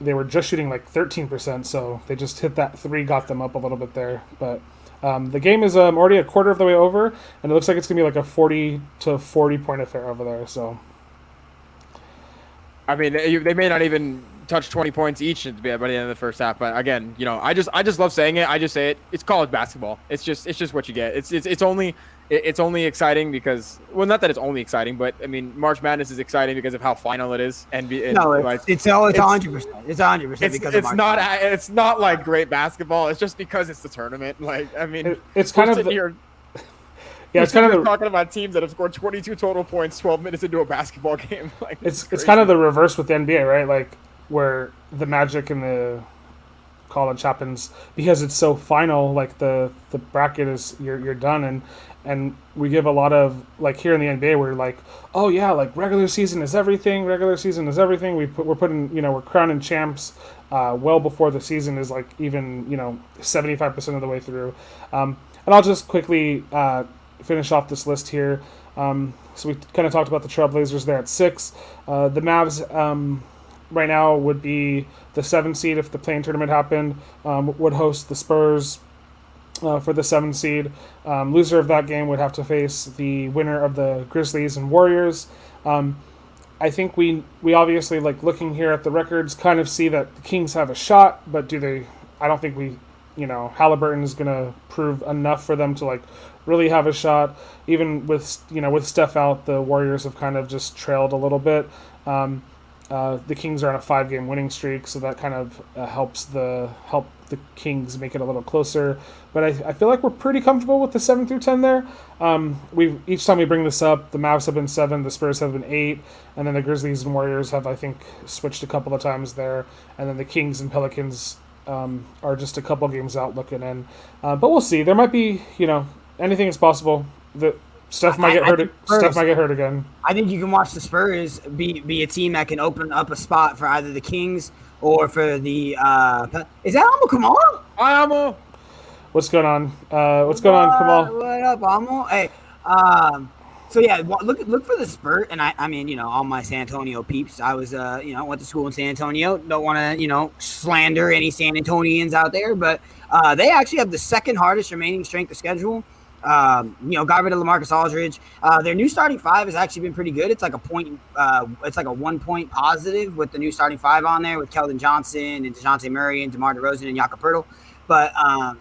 they were just shooting like 13%, so they just hit that 3, got them up a little bit there. But the game is already a quarter of the way over, and it looks like it's going to be like a 40 to 40 point affair over there. So, I mean, they may not even touch 20 points each by the end of the first half. But again, I just love saying it. I just say it. It's college basketball. It's just what you get. It's only exciting because, well, not that it's only exciting, but I mean, March Madness is exciting because of how final it is. And it's 100%. It's 100% because of March Madness. It's not like great basketball. It's just because it's the tournament. Like, I mean, it's kind of it's kind of talking about teams that have scored 22 total points 12 minutes into a basketball game. Like, it's kind of the reverse with the NBA, right? Like, where the magic and the college happens because it's so final. Like the bracket is you're done, and we give a lot of, like, here in the NBA we're like, oh yeah, like regular season is everything. We're putting we're crowning champs well before the season is like even 75% of the way through. And I'll just quickly finish off this list here. So we kind of talked about the Trailblazers there at 6. The Mavs right now would be the 7 seed if the play-in tournament happened, would host the Spurs for the 7 seed. Loser of that game would have to face the winner of the Grizzlies and Warriors. I think we obviously, like, looking here at the records, kind of see that the Kings have a shot, but do they? I don't think Halliburton is going to prove enough for them to, like, really have a shot. Even with with Steph out, the Warriors have kind of just trailed a little bit. The Kings are on a 5-game winning streak, so that kind of helps the Kings make it a little closer. But I feel like we're pretty comfortable with the 7 through 10 there. Each time we bring this up, the Mavs have been 7, the Spurs have been 8, and then the Grizzlies and Warriors have, I think, switched a couple of times there, and then the Kings and Pelicans are just a couple games out looking in. But we'll see. There might be, anything is possible. Steph might get hurt. Steph might get hurt again. I think you can watch the Spurs be a team that can open up a spot for either the Kings or for the. Is that Amo Kamal? Hi, Amo. What's going on? What's going on, Kamal? What up, Amo? Hey. So yeah, look for the Spurs, and I mean, all my San Antonio peeps. I was went to school in San Antonio. Don't want to slander any San Antonians out there, but they actually have the second hardest remaining strength of schedule. Got rid of LaMarcus Aldridge. Their new starting 5 has actually been pretty good. It's like it's like a 1 point positive with the new starting 5 on there with Keldon Johnson and DeJounte Murray and DeMar DeRozan and Jakob Poeltl. But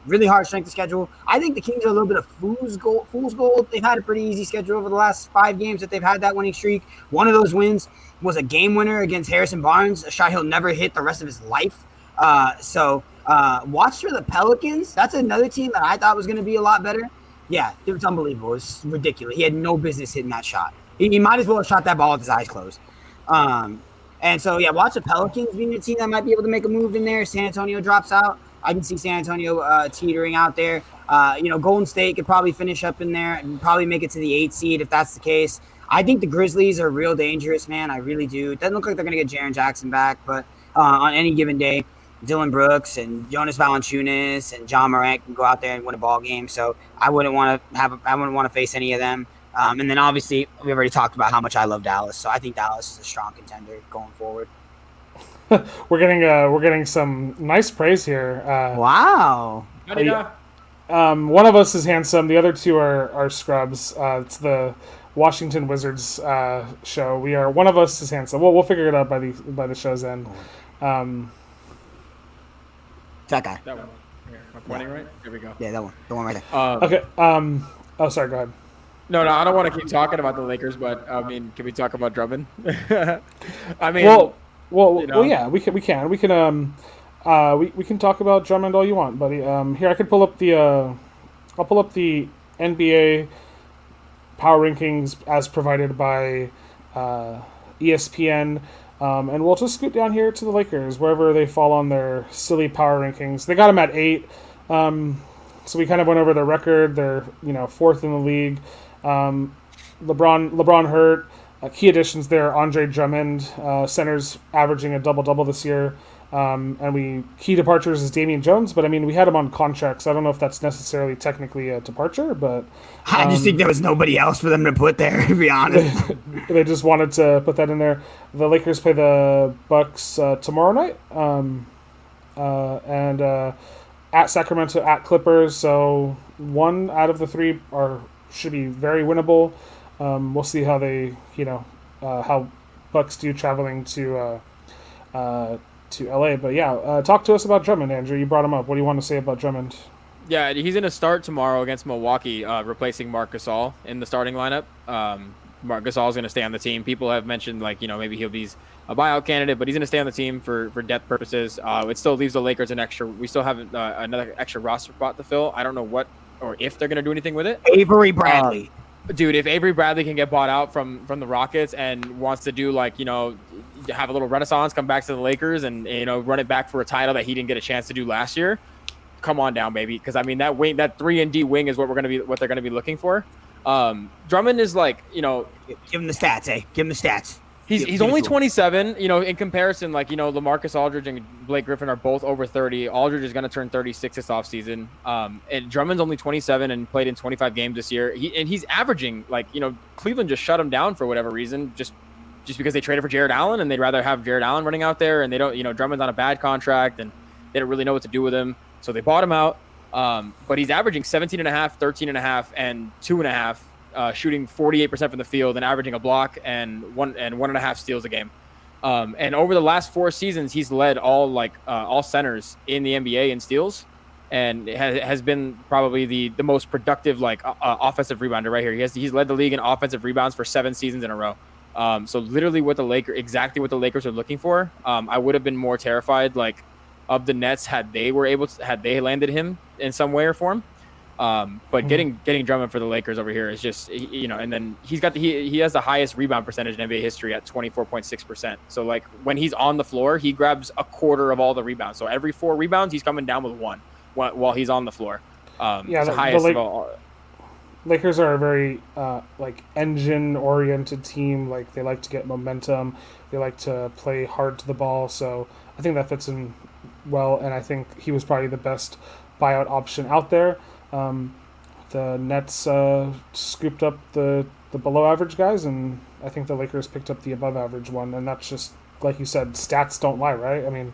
really hard strength of schedule. I think the Kings are a little bit of fool's gold. They've had a pretty easy schedule over the last 5 games that they've had that winning streak. One of those wins was a game winner against Harrison Barnes, a shot he'll never hit the rest of his life. So watch for the Pelicans. That's another team that I thought was going to be a lot better. Yeah, it was unbelievable. It was ridiculous. He had no business hitting that shot. He might as well have shot that ball with his eyes closed. And so, yeah, watch the Pelicans being a team that might be able to make a move in there. San Antonio drops out. I can see San Antonio teetering out there. Golden State could probably finish up in there and probably make it to the 8 seed if that's the case. I think the Grizzlies are real dangerous, man. I really do. It doesn't look like they're going to get Jaren Jackson back, but on any given day, Dylan Brooks and Jonas Valanciunas and John Morant can go out there and win a ball game. So I wouldn't want to face any of them. And then obviously we already talked about how much I love Dallas. So I think Dallas is a strong contender going forward. we're getting some nice praise here. Wow. One of us is handsome. The other two are scrubs. It's the Washington Wizards show. One of us is handsome. We'll figure it out by the show's end. That guy. That one. Am I pointing right? Here we go. Yeah, that one. The one right there. Okay. Oh, sorry. Go ahead. No, I don't want to keep talking about the Lakers, but I mean, can we talk about Drummond? I mean, yeah, we can. We can talk about Drummond all you want, buddy. Here I could pull up I'll pull up the NBA power rankings as provided by ESPN, and we'll just scoot down here to the Lakers wherever they fall on their silly power rankings. They got them at 8, so we kind of went over their record. They're 4th in the league. LeBron hurt. Key additions there: Andre Drummond, centers averaging a double this year. And key departures is Damian Jones, but I mean we had him on contract, so I don't know if that's necessarily technically a departure, but I just think there was nobody else for them to put there, to be honest. They just wanted to put that in there. The Lakers play the Bucks tomorrow night, and at Sacramento, at Clippers. So 1 out of the 3 should be very winnable. We'll see how they how Bucks do traveling to LA. But yeah, talk to us about Drummond, Andrew. You brought him up. What do you want to say about Drummond? Yeah, he's going to start tomorrow against Milwaukee, replacing Marc Gasol in the starting lineup. Marc Gasol is going to stay on the team. People have mentioned maybe he'll be a buyout candidate, but he's going to stay on the team for depth purposes. It still leaves the Lakers we still have another extra roster spot to fill. I don't know what or if they're going to do anything with it. Avery Bradley. Dude, if Avery Bradley can get bought out from the Rockets and wants to do have a little renaissance, come back to the Lakers and run it back for a title that he didn't get a chance to do last year, come on down, baby. Because I mean that 3-and-D wing is what they're gonna be looking for. Drummond is give him the stats, Give him the stats. He's only 27. In comparison, LaMarcus Aldridge and Blake Griffin are both over 30. Aldridge is going to turn 36 this offseason. And Drummond's only 27 and played in 25 games this year. He's averaging Cleveland just shut him down for whatever reason, just because they traded for Jared Allen and they'd rather have Jared Allen running out there, and they don't. Drummond's on a bad contract and they don't really know what to do with him, so they bought him out. But he's averaging 17.5, 13.5, and 2.5. Shooting 48% from the field and averaging a block and 1.5 steals a game. And over the last 4 seasons, he's led all centers in the NBA in steals, and has been probably the most productive offensive rebounder right here. He's led the league in offensive rebounds for 7 seasons in a row. So literally exactly what the Lakers are looking for. I would have been more terrified of the Nets had they landed him in some way or form. But getting Drummond for the Lakers over here is just, and then he has the highest rebound percentage in NBA history at 24.6%. So when he's on the floor, he grabs a quarter of all the rebounds. So every 4 rebounds, he's coming down with 1 while he's on the floor. It's the highest of all. Lakers are a very engine oriented team. They like to get momentum. They like to play hard to the ball. So I think that fits in well. And I think he was probably the best buyout option out there. The Nets scooped up the below average guys, and I think the Lakers picked up the above average one, and that's just like you said, stats don't lie, right? I mean,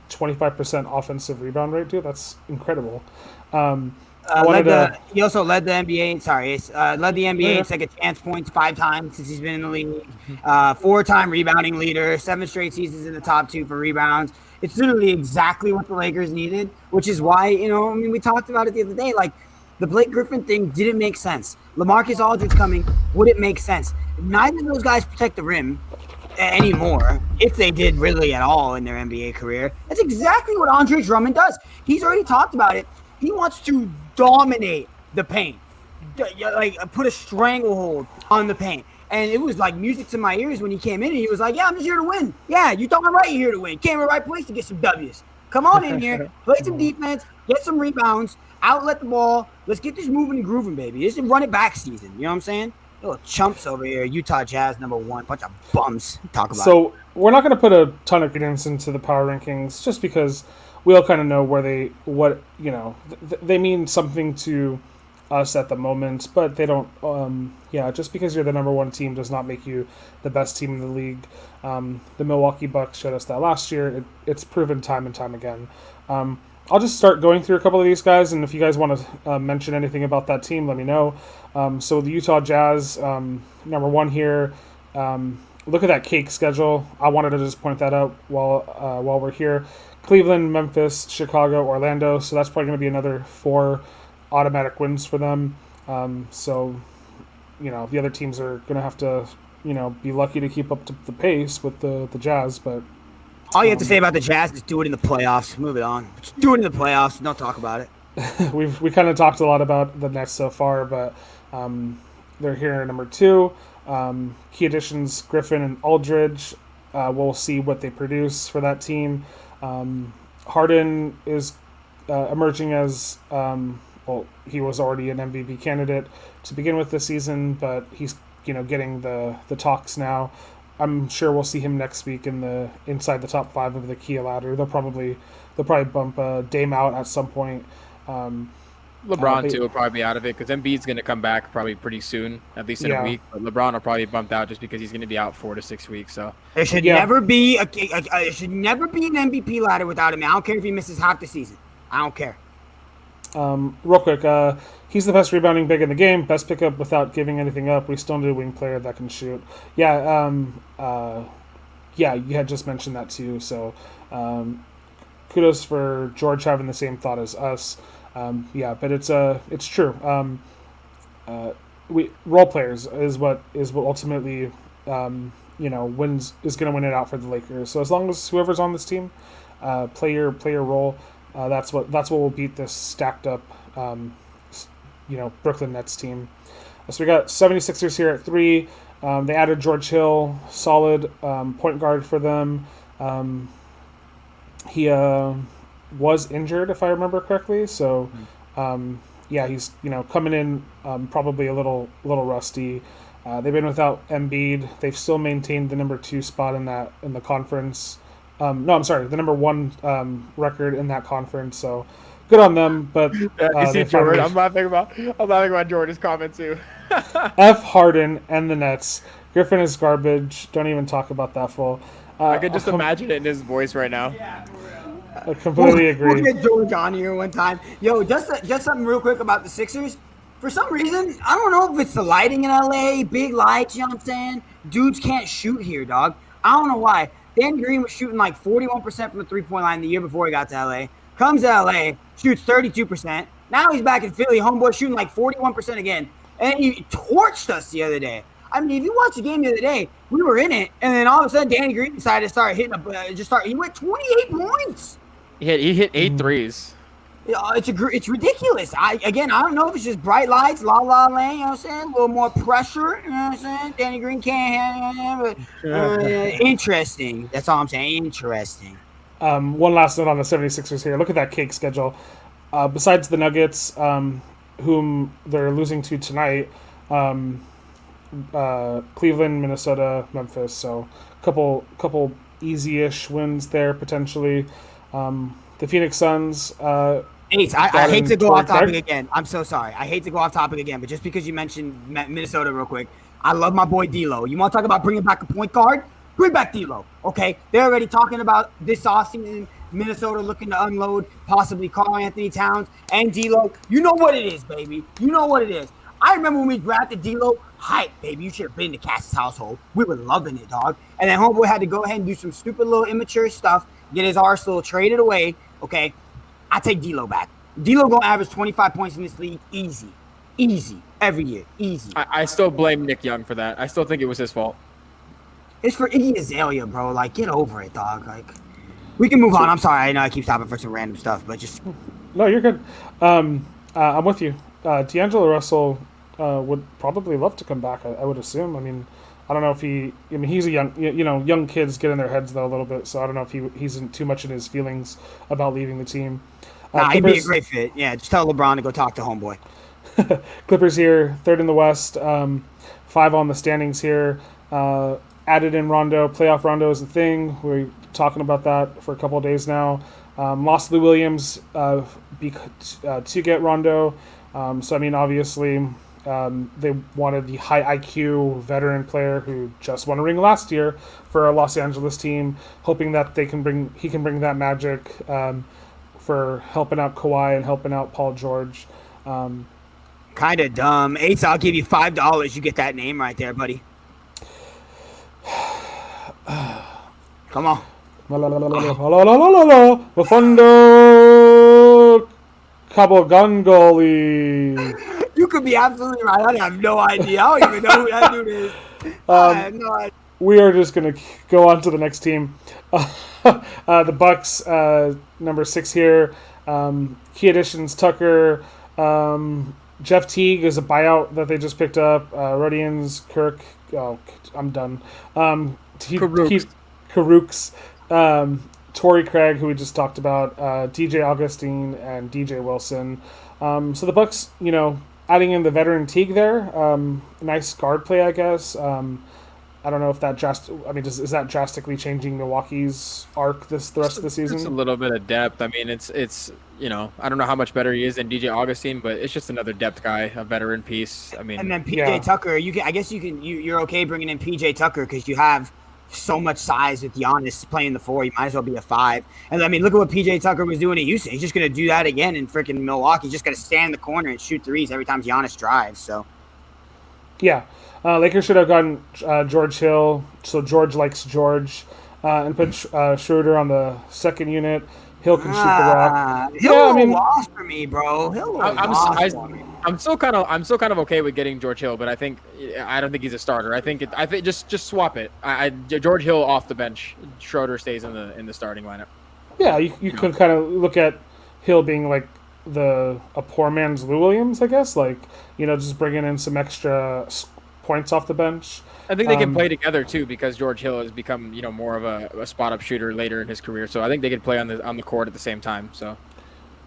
25% offensive rebound rate, dude, that's incredible. He also led the NBA. Led the NBA in second chance points 5 times since he's been in the league. 4-time rebounding leader, 7 straight seasons in the top 2 for rebounds. It's literally exactly what the Lakers needed, which is why, we talked about it the other day. The Blake Griffin thing didn't make sense. LaMarcus Aldridge coming wouldn't make sense. Neither of those guys protect the rim anymore, if they did really at all in their NBA career. That's exactly what Andre Drummond does. He's already talked about it. He wants to dominate the paint, put a stranglehold on the paint. And it was like music to my ears when he came in and he was like, yeah, I'm just here to win. Yeah, you thought I'm right, you're here to win. Came in the right place to get some W's. Come on in here, play some defense, get some rebounds, outlet the ball. Let's get this moving and grooving, baby. This is run it back season. You know what I'm saying? Little chumps over here. Utah Jazz #1. Bunch of bums. Talk about So we're not going to put a ton of credence into the power rankings just because we all kind of know they mean something to us at the moment, but they don't. Just because you're the number one team does not make you the best team in the league. The Milwaukee Bucks showed us that last year. It's proven time and time again. I'll just start going through a couple of these guys, and if you guys want to mention anything about that team, let me know. So the Utah Jazz, number one here. Look at that cake schedule. I wanted to just point that out while we're here. Cleveland, Memphis, Chicago, Orlando. So that's probably going to be another 4 automatic wins for them. The other teams are going to have to, be lucky to keep up to the pace with the Jazz. But all you have to say about the Jazz is do it in the playoffs. Move it on. Just do it in the playoffs. Don't talk about it. we kind of talked a lot about the Nets so far, but they're here at number 2. Key additions, Griffin and Aldridge. We'll see what they produce for that team. Harden is emerging as, he was already an MVP candidate to begin with this season, but he's getting the talks now. I'm sure we'll see him next week inside the top 5 of the Kia ladder. They'll probably bump Dame out at some point. LeBron too will probably be out of it because Embiid's going to come back probably pretty soon, at least in a week. But LeBron will probably bump out just because he's going to be out 4 to 6 weeks. So there should never be it should never be an MVP ladder without him. I don't care if he misses half the season. I don't care. Real quick, he's the best rebounding big in the game, best pickup without giving anything up. We still need a wing player that can shoot. You had just mentioned that too. So kudos for George having the same thought as us. But it's true. Role players is what ultimately wins is going to win it out for the Lakers. So as long as whoever's on this team play your role, that's what will beat this stacked up Brooklyn Nets team. So we got 76ers here at 3. They added George Hill, solid point guard for them. He was injured, if I remember correctly. So, he's coming in probably a little rusty. They've been without Embiid. They've still maintained the number 2 spot in the conference. The number 1 record in that conference. So, good on them. But you see Jordan. I'm laughing about Jordan's comment too. F Harden and the Nets. Griffin is garbage. Don't even talk about that fool. I could just imagine it in his voice right now. I completely agree. We'll get George on here one time. Yo, just something real quick about the Sixers. For some reason, I don't know if it's the lighting in LA, big lights, you know what I'm saying? Dudes can't shoot here, dog. I don't know why. Dan Green was shooting like 41% from the three-point line the year before he got to LA. Comes to LA, shoots 32%. Now he's back in Philly, homeboy shooting like 41% again. And he torched us the other day. I mean, if you watch the game the other day, we were in it, and then all of a sudden, Danny Green decided to start hitting he went 28 points. He hit 8 threes. It's ridiculous. I don't know if it's just bright lights, la la land, you know what I'm saying? A little more pressure, you know what I'm saying? Danny Green can't handle it. Interesting. That's all I'm saying. Interesting. One last note on the 76ers here. Look at that cake schedule. Besides the Nuggets, whom they're losing to tonight, Cleveland, Minnesota, Memphis. So couple easy-ish wins there potentially. The Phoenix Suns. Ace, I hate to go off topic again. I'm so sorry. I hate to go off topic again, but just because you mentioned Minnesota real quick, I love my boy D'Lo. You want to talk about bringing back a point guard? Bring back D'Lo, okay? They're already talking about this offseason, Minnesota looking to unload possibly Karl Anthony Towns and D'Lo. You know what it is, baby. You know what it is. I remember when we drafted D'Lo, hype, baby. You should have been to Cass's household. We were loving it, dog. And then homeboy had to go ahead and do some stupid little immature stuff, get his arsenal traded away, okay? I take D'Lo back. D'Lo gonna average 25 points in this league, easy, every year, easy. I still blame Nick Young for that. I still think it was his fault. It's for Iggy Azalea, bro. Like, get over it, dog. Like, we can move on. I'm sorry. I know I keep stopping for some random stuff, but just no, you're good. I'm with you. D'Angelo Russell would probably love to come back. I would assume. I mean, I don't know if he's a young kids get in their heads though a little bit. So I don't know if he's too much in his feelings about leaving the team. He'd be a great fit. Yeah, just tell LeBron to go talk to homeboy. Clippers here, 3rd in the West, 5 on the standings here. Added in Rondo. Playoff Rondo is a thing. We're talking about that for a couple of days now. Lost Lou Williams to get Rondo. So I mean, obviously, they wanted the high IQ veteran player who just won a ring last year for a Los Angeles team, hoping that he can bring that magic for helping out Kawhi and helping out Paul George. Kind of dumb. Ace, I'll give you $5. You get that name right there, buddy. Come on. Mafundo Kabogangoli. You could be absolutely right. I have no idea. I don't even know who that dude is. I have no idea. We are just going to go on to the next team. The Bucks, number 6 here. Key additions: Tucker. Jeff Teague is a buyout that they just picked up. Rodians, Kirk. Oh, I'm done. Karooks. Torrey Craig, who we just talked about. DJ Augustine and DJ Wilson. So the Bucks, adding in the veteran Teague there. Nice guard play, I guess. I don't know if that is that drastically changing Milwaukee's arc the rest of the season? It's a little bit of depth. I mean, it's I don't know how much better he is than DJ Augustine, but it's just another depth guy, a veteran piece. I mean, and then PJ Tucker, you're okay bringing in PJ Tucker because you have so much size with Giannis playing the 4. You might as well be a 5. And I mean, look at what PJ Tucker was doing at Houston. He's just going to do that again in freaking Milwaukee. He's just going to stand in the corner and shoot threes every time Giannis drives. So, yeah. Lakers should have gotten George Hill, so George likes George, and put Schroeder on the second unit. Hill can shoot the rock. Hill lost for me, bro. I'm still kind of okay with getting George Hill, but I don't think he's a starter. I think just swap it. George Hill off the bench. Schroeder stays in the starting lineup. Yeah, you could kind of look at Hill being like a poor man's Lou Williams, I guess. Like, just bringing in some extra points off the bench. I think they can play together too, because George Hill has become more of a spot up shooter later in his career. So I think they can play on the court at the same time. So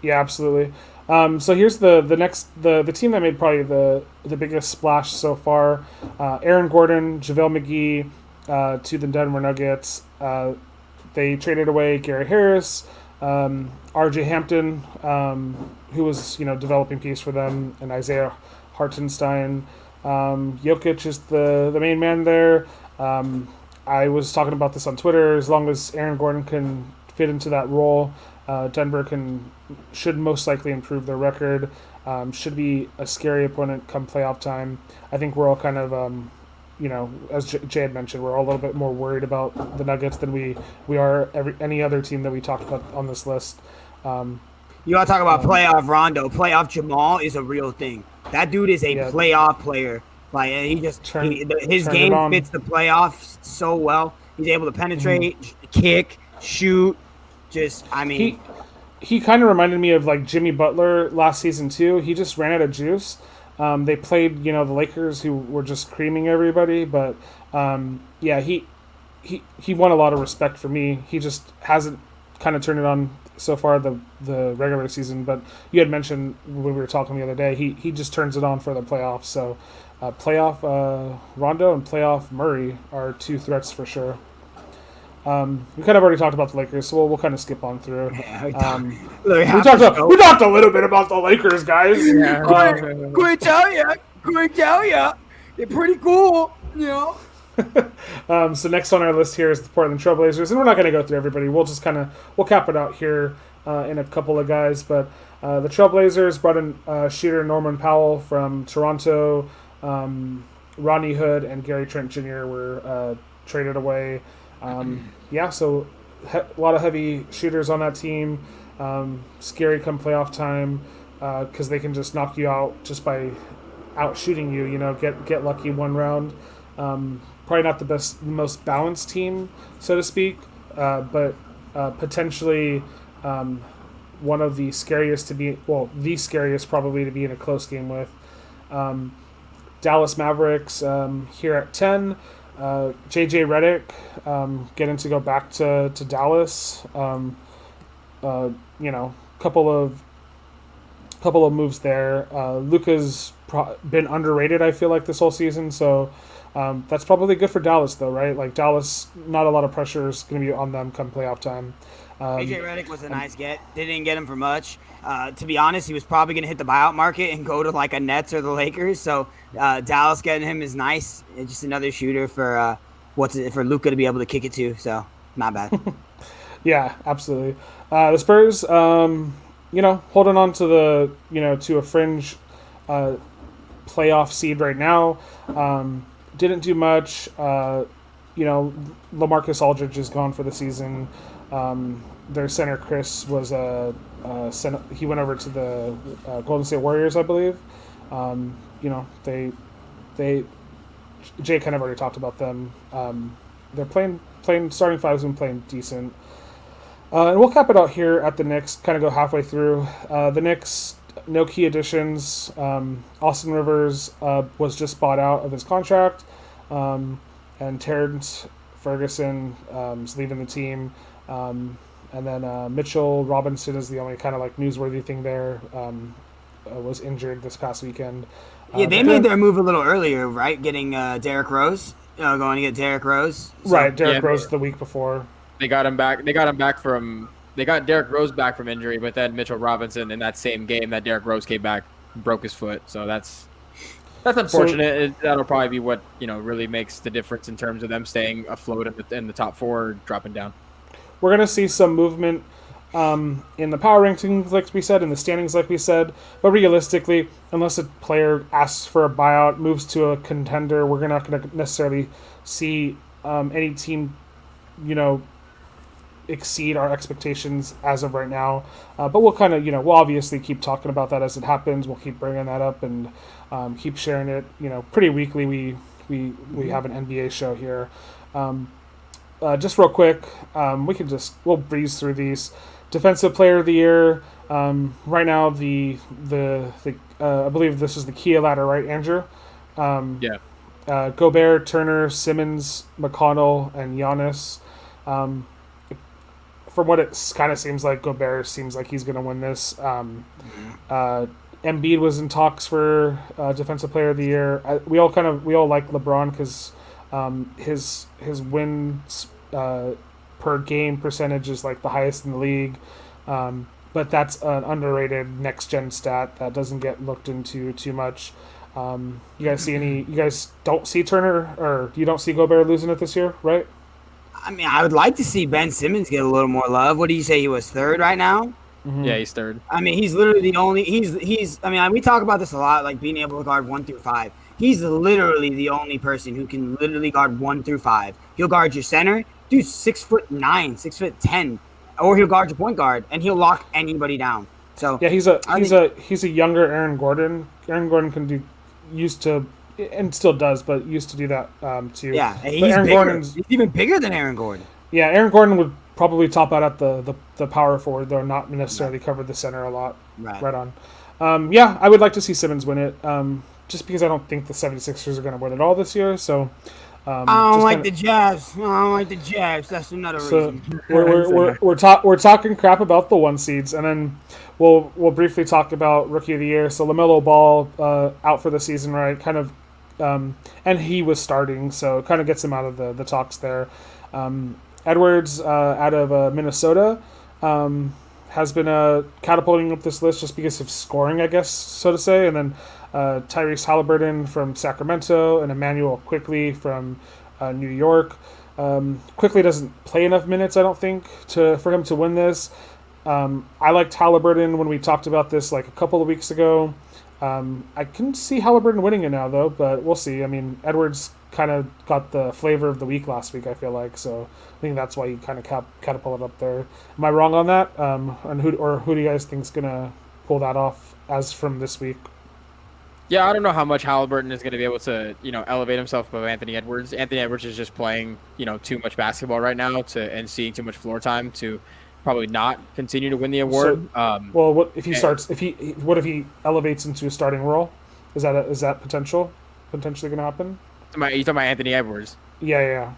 yeah, absolutely. So here's the next the team that made probably the biggest splash so far. Aaron Gordon, JaVale McGee to the Denver Nuggets. They traded away Gary Harris, RJ Hampton, who was developing piece for them, and Isaiah Hartenstein. Jokic is the main man there. I was talking about this on Twitter. As long as Aaron Gordon can fit into that role, Denver should most likely improve their record. Should be a scary opponent come playoff time. I think we're all kind of, as Jay had mentioned, we're all a little bit more worried about the Nuggets than we are any other team that we talked about on this list. You want to talk about playoff Rondo? Playoff Jamal is a real thing. That dude is a playoff player. Like his game fits the playoffs so well. He's able to penetrate, kick, shoot. He kind of reminded me of like Jimmy Butler last season too. He just ran out of juice. They played the Lakers, who were just creaming everybody, but he won a lot of respect for me. He just hasn't kind of turned it on so far the regular season, but you had mentioned when we were talking the other day, he just turns it on for the playoffs. So playoff Rondo and playoff Murray are two threats for sure. We kind of already talked about the Lakers, so we'll kind of skip on through. Yeah, we talked a little bit about the Lakers, guys. Yeah. Couldn't tell ya. They're pretty cool, So next on our list here is the Portland Trailblazers, and we're not going to go through everybody. We'll just we'll cap it out here in a couple of guys. But the Trailblazers brought in shooter Norman Powell from Toronto. Rodney Hood and Gary Trent Jr. were traded away. So a lot of heavy shooters on that team. Scary come playoff time because they can just knock you out just by out shooting you. Get lucky one round. Probably not the most balanced team, so to speak, but potentially one of the scariest the scariest probably to be in a close game with. Dallas Mavericks here at 10. JJ Redick getting to go back to Dallas. Couple of moves there. Luka's been underrated, I feel like, this whole season, so that's probably good for Dallas, though, right? Like, Dallas, not a lot of pressure is going to be on them come playoff time. AJ Redick was a nice get. They didn't get him for much. To be honest, he was probably going to hit the buyout market and go to like a Nets or the Lakers. So Dallas getting him is nice. It's just another shooter for for Luka to be able to kick it to. So not bad. Yeah, absolutely. The Spurs, holding on to to a fringe playoff seed right now. Didn't do much. LaMarcus Aldridge is gone for the season. Their center Chris was he went over to the Golden State Warriors, I believe. They Jay kind of already talked about them. They're playing starting five's been playing decent. And we'll cap it out here at the Knicks, kind of go halfway through. The Knicks, no key additions. Austin Rivers was just bought out of his contract. And Terrence Ferguson is leaving the team. And then Mitchell Robinson is the only kind of like newsworthy thing there. Was injured this past weekend. Yeah, they made their move a little earlier, right? Getting Derrick Rose. Going to get Derrick Rose. So. Right, Derrick Rose the week before. They got him back. They got Derrick Rose back from injury, but then Mitchell Robinson in that same game that Derrick Rose came back broke his foot. So that's unfortunate. That'll probably be what really makes the difference in terms of them staying afloat in the top four or dropping down. We're gonna see some movement in the power rankings, like we said, in the standings, like we said. But realistically, unless a player asks for a buyout, moves to a contender, we're not going to necessarily see any team, exceed our expectations as of right now. But we'll kind of, we'll obviously keep talking about that as it happens. We'll keep bringing that up and keep sharing it. Pretty weekly. We have an NBA show here. Just real quick, we'll breeze through these. Defensive Player of the Year. Right now, I believe this is the Kia ladder, right, Andrew? Yeah. Gobert, Turner, Simmons, McConnell, and Giannis. From what it kind of seems like, Gobert seems like he's going to win this. Embiid was in talks for Defensive Player of the Year. We all like LeBron because his wins per game percentage is like the highest in the league. But that's an underrated next gen stat that doesn't get looked into too much. You guys don't see Turner, or you don't see Gobert losing it this year, right? I mean, I would like to see Ben Simmons get a little more love. What do you say? He was third right now? Mm-hmm. Yeah, he's third. I mean, he's literally the only. We talk about this a lot, like being able to guard 1 through 5. He's literally the only person who can literally guard 1 through 5. He'll guard your center. Dude's 6'9", 6'10", or he'll guard your point guard, and he'll lock anybody down. So yeah, he's a younger Aaron Gordon. Aaron Gordon used to do that too. Yeah, he's even bigger than Aaron Gordon. Yeah, Aaron Gordon would probably top out at the power forward, though not necessarily cover the center a lot. Right on. I would like to see Simmons win it, just because I don't think the 76ers are going to win it all this year. So I don't like the Jazz. That's another reason. We're talking crap about the 1 seeds, and then we'll briefly talk about Rookie of the Year. So LaMelo Ball out for the season, right? Kind of, and he was starting, so it kind of gets him out of the talks there. Edwards out of Minnesota has been catapulting up this list just because of scoring, I guess, so to say, and then Tyrese Halliburton from Sacramento and Emmanuel Quickley from New York. Quickley doesn't play enough minutes, I don't think, for him to win this. I liked Halliburton when we talked about this like a couple of weeks ago. I can see Halliburton winning it now, though, but we'll see. I mean, Edwards kind of got the flavor of the week last week, I feel like, so I think that's why he kind of catapulted up there. Am I wrong on that? And who do you guys think is going to pull that off as from this week? Yeah, I don't know how much Halliburton is going to be able to, elevate himself above Anthony Edwards. Anthony Edwards is just playing, too much basketball right now and seeing too much floor time to probably not continue to win the award. So, what if he starts? What if he elevates into a starting role? Is that potentially going to happen? You talking about Anthony Edwards? Yeah.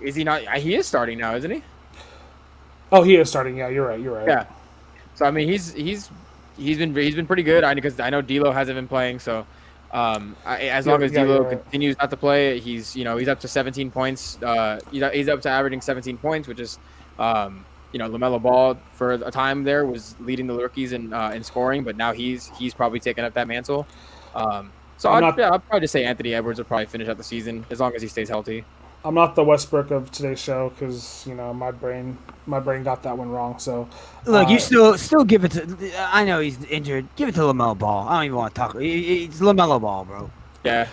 Is he not? He is starting now, isn't he? Oh, he is starting. Yeah, you're right. Yeah. So I mean, he's been pretty good. Because I know D'Lo hasn't been playing. So as long as D'Lo continues not to play, he's up to 17 points. He's up to averaging 17 points, which is LaMelo Ball for a time there was leading the rookies in scoring, but now he's probably taken up that mantle. So I'm not I'll probably just say Anthony Edwards will probably finish out the season as long as he stays healthy. I'm not the Westbrook of today's show because my brain got that one wrong. So Look, you still give it to. I know he's injured. Give it to LaMelo Ball. I don't even want to talk. It's LaMelo Ball, bro. Yeah,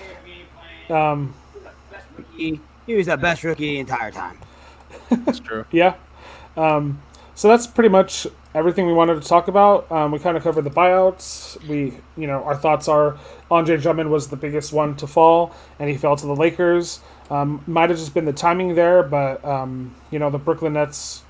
He was the best rookie the entire time. that's true. yeah. So that's pretty much everything we wanted to talk about. We kind of covered the buyouts. Our thoughts are Andre Drummond was the biggest one to fall, and he fell to the Lakers. Might have just been the timing there, but the Brooklyn Nets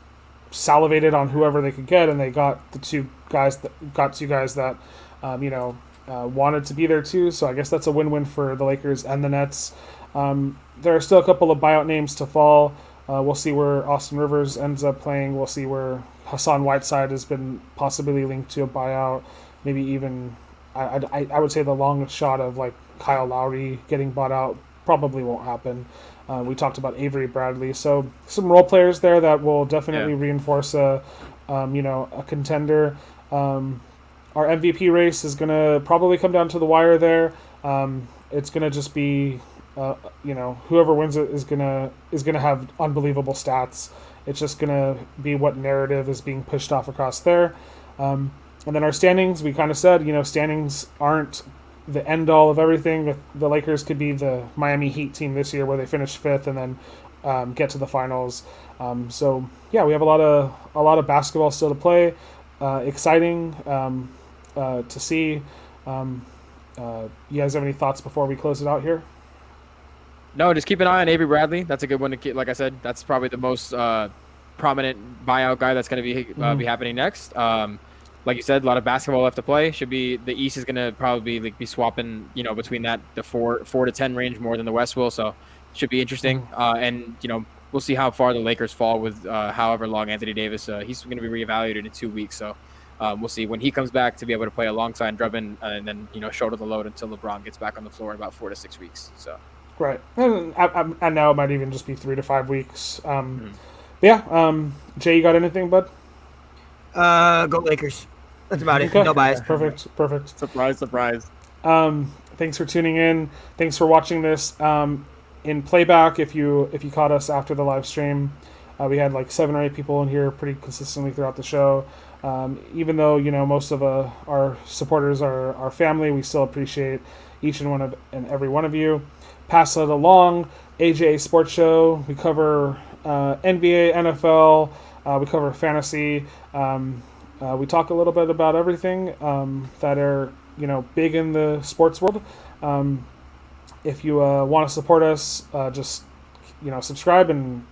salivated on whoever they could get, and they got two guys that wanted to be there too. So I guess that's a win-win for the Lakers and the Nets. There are still a couple of buyout names to fall. We'll see where Austin Rivers ends up playing. We'll see where Hassan Whiteside has been possibly linked to a buyout. Maybe even, I would say the long shot of like Kyle Lowry getting bought out probably won't happen. We talked about Avery Bradley. So some role players there that will definitely reinforce a contender. Our MVP race is going to probably come down to the wire there. It's going to just be whoever wins it is gonna have unbelievable stats. It's just gonna be what narrative is being pushed off across there. And then our standings, we kind of said, standings aren't the end all of everything. The Lakers could be the Miami Heat team this year, where they finish fifth and then get to the finals. So yeah, we have a lot of basketball still to play. Exciting to see. You guys have any thoughts before we close it out here? No, just keep an eye on Avery Bradley. That's a good one to keep. Like I said, that's probably the most prominent buyout guy that's going to be happening next. Like you said, a lot of basketball left to play. Should be the East is going to probably be swapping, between the 4 to 10 range more than the West will. So should be interesting. And we'll see how far the Lakers fall with however long Anthony Davis. He's going to be reevaluated in 2 weeks. So we'll see when he comes back to be able to play alongside Drummond and then shoulder the load until LeBron gets back on the floor in about 4 to 6 weeks. So. Right, and now it might even just be 3 to 5 weeks. Yeah, Jay, you got anything, bud? Go Lakers. That's about it. Okay. No bias. Perfect. Surprise. Thanks for tuning in. Thanks for watching this. In playback, if you caught us after the live stream, we had like 7 or 8 people in here pretty consistently throughout the show. Even though most of our supporters are our family, we still appreciate each and every one of you. Pass it along. AJ Sports Show. We cover NBA, NFL. We cover fantasy. We talk a little bit about everything that are big in the sports world. If you want to support us, just subscribe and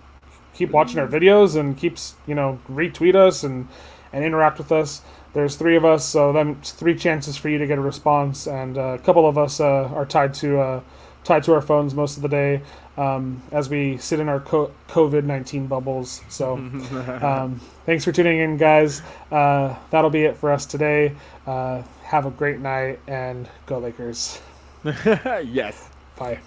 keep watching our videos and retweet us and interact with us. There's 3 of us, so that's 3 chances for you to get a response, and a couple of us are tied to our phones most of the day as we sit in our COVID-19 bubbles. So thanks for tuning in, guys. That'll be it for us today. Have a great night, and go Lakers. Yes. Bye.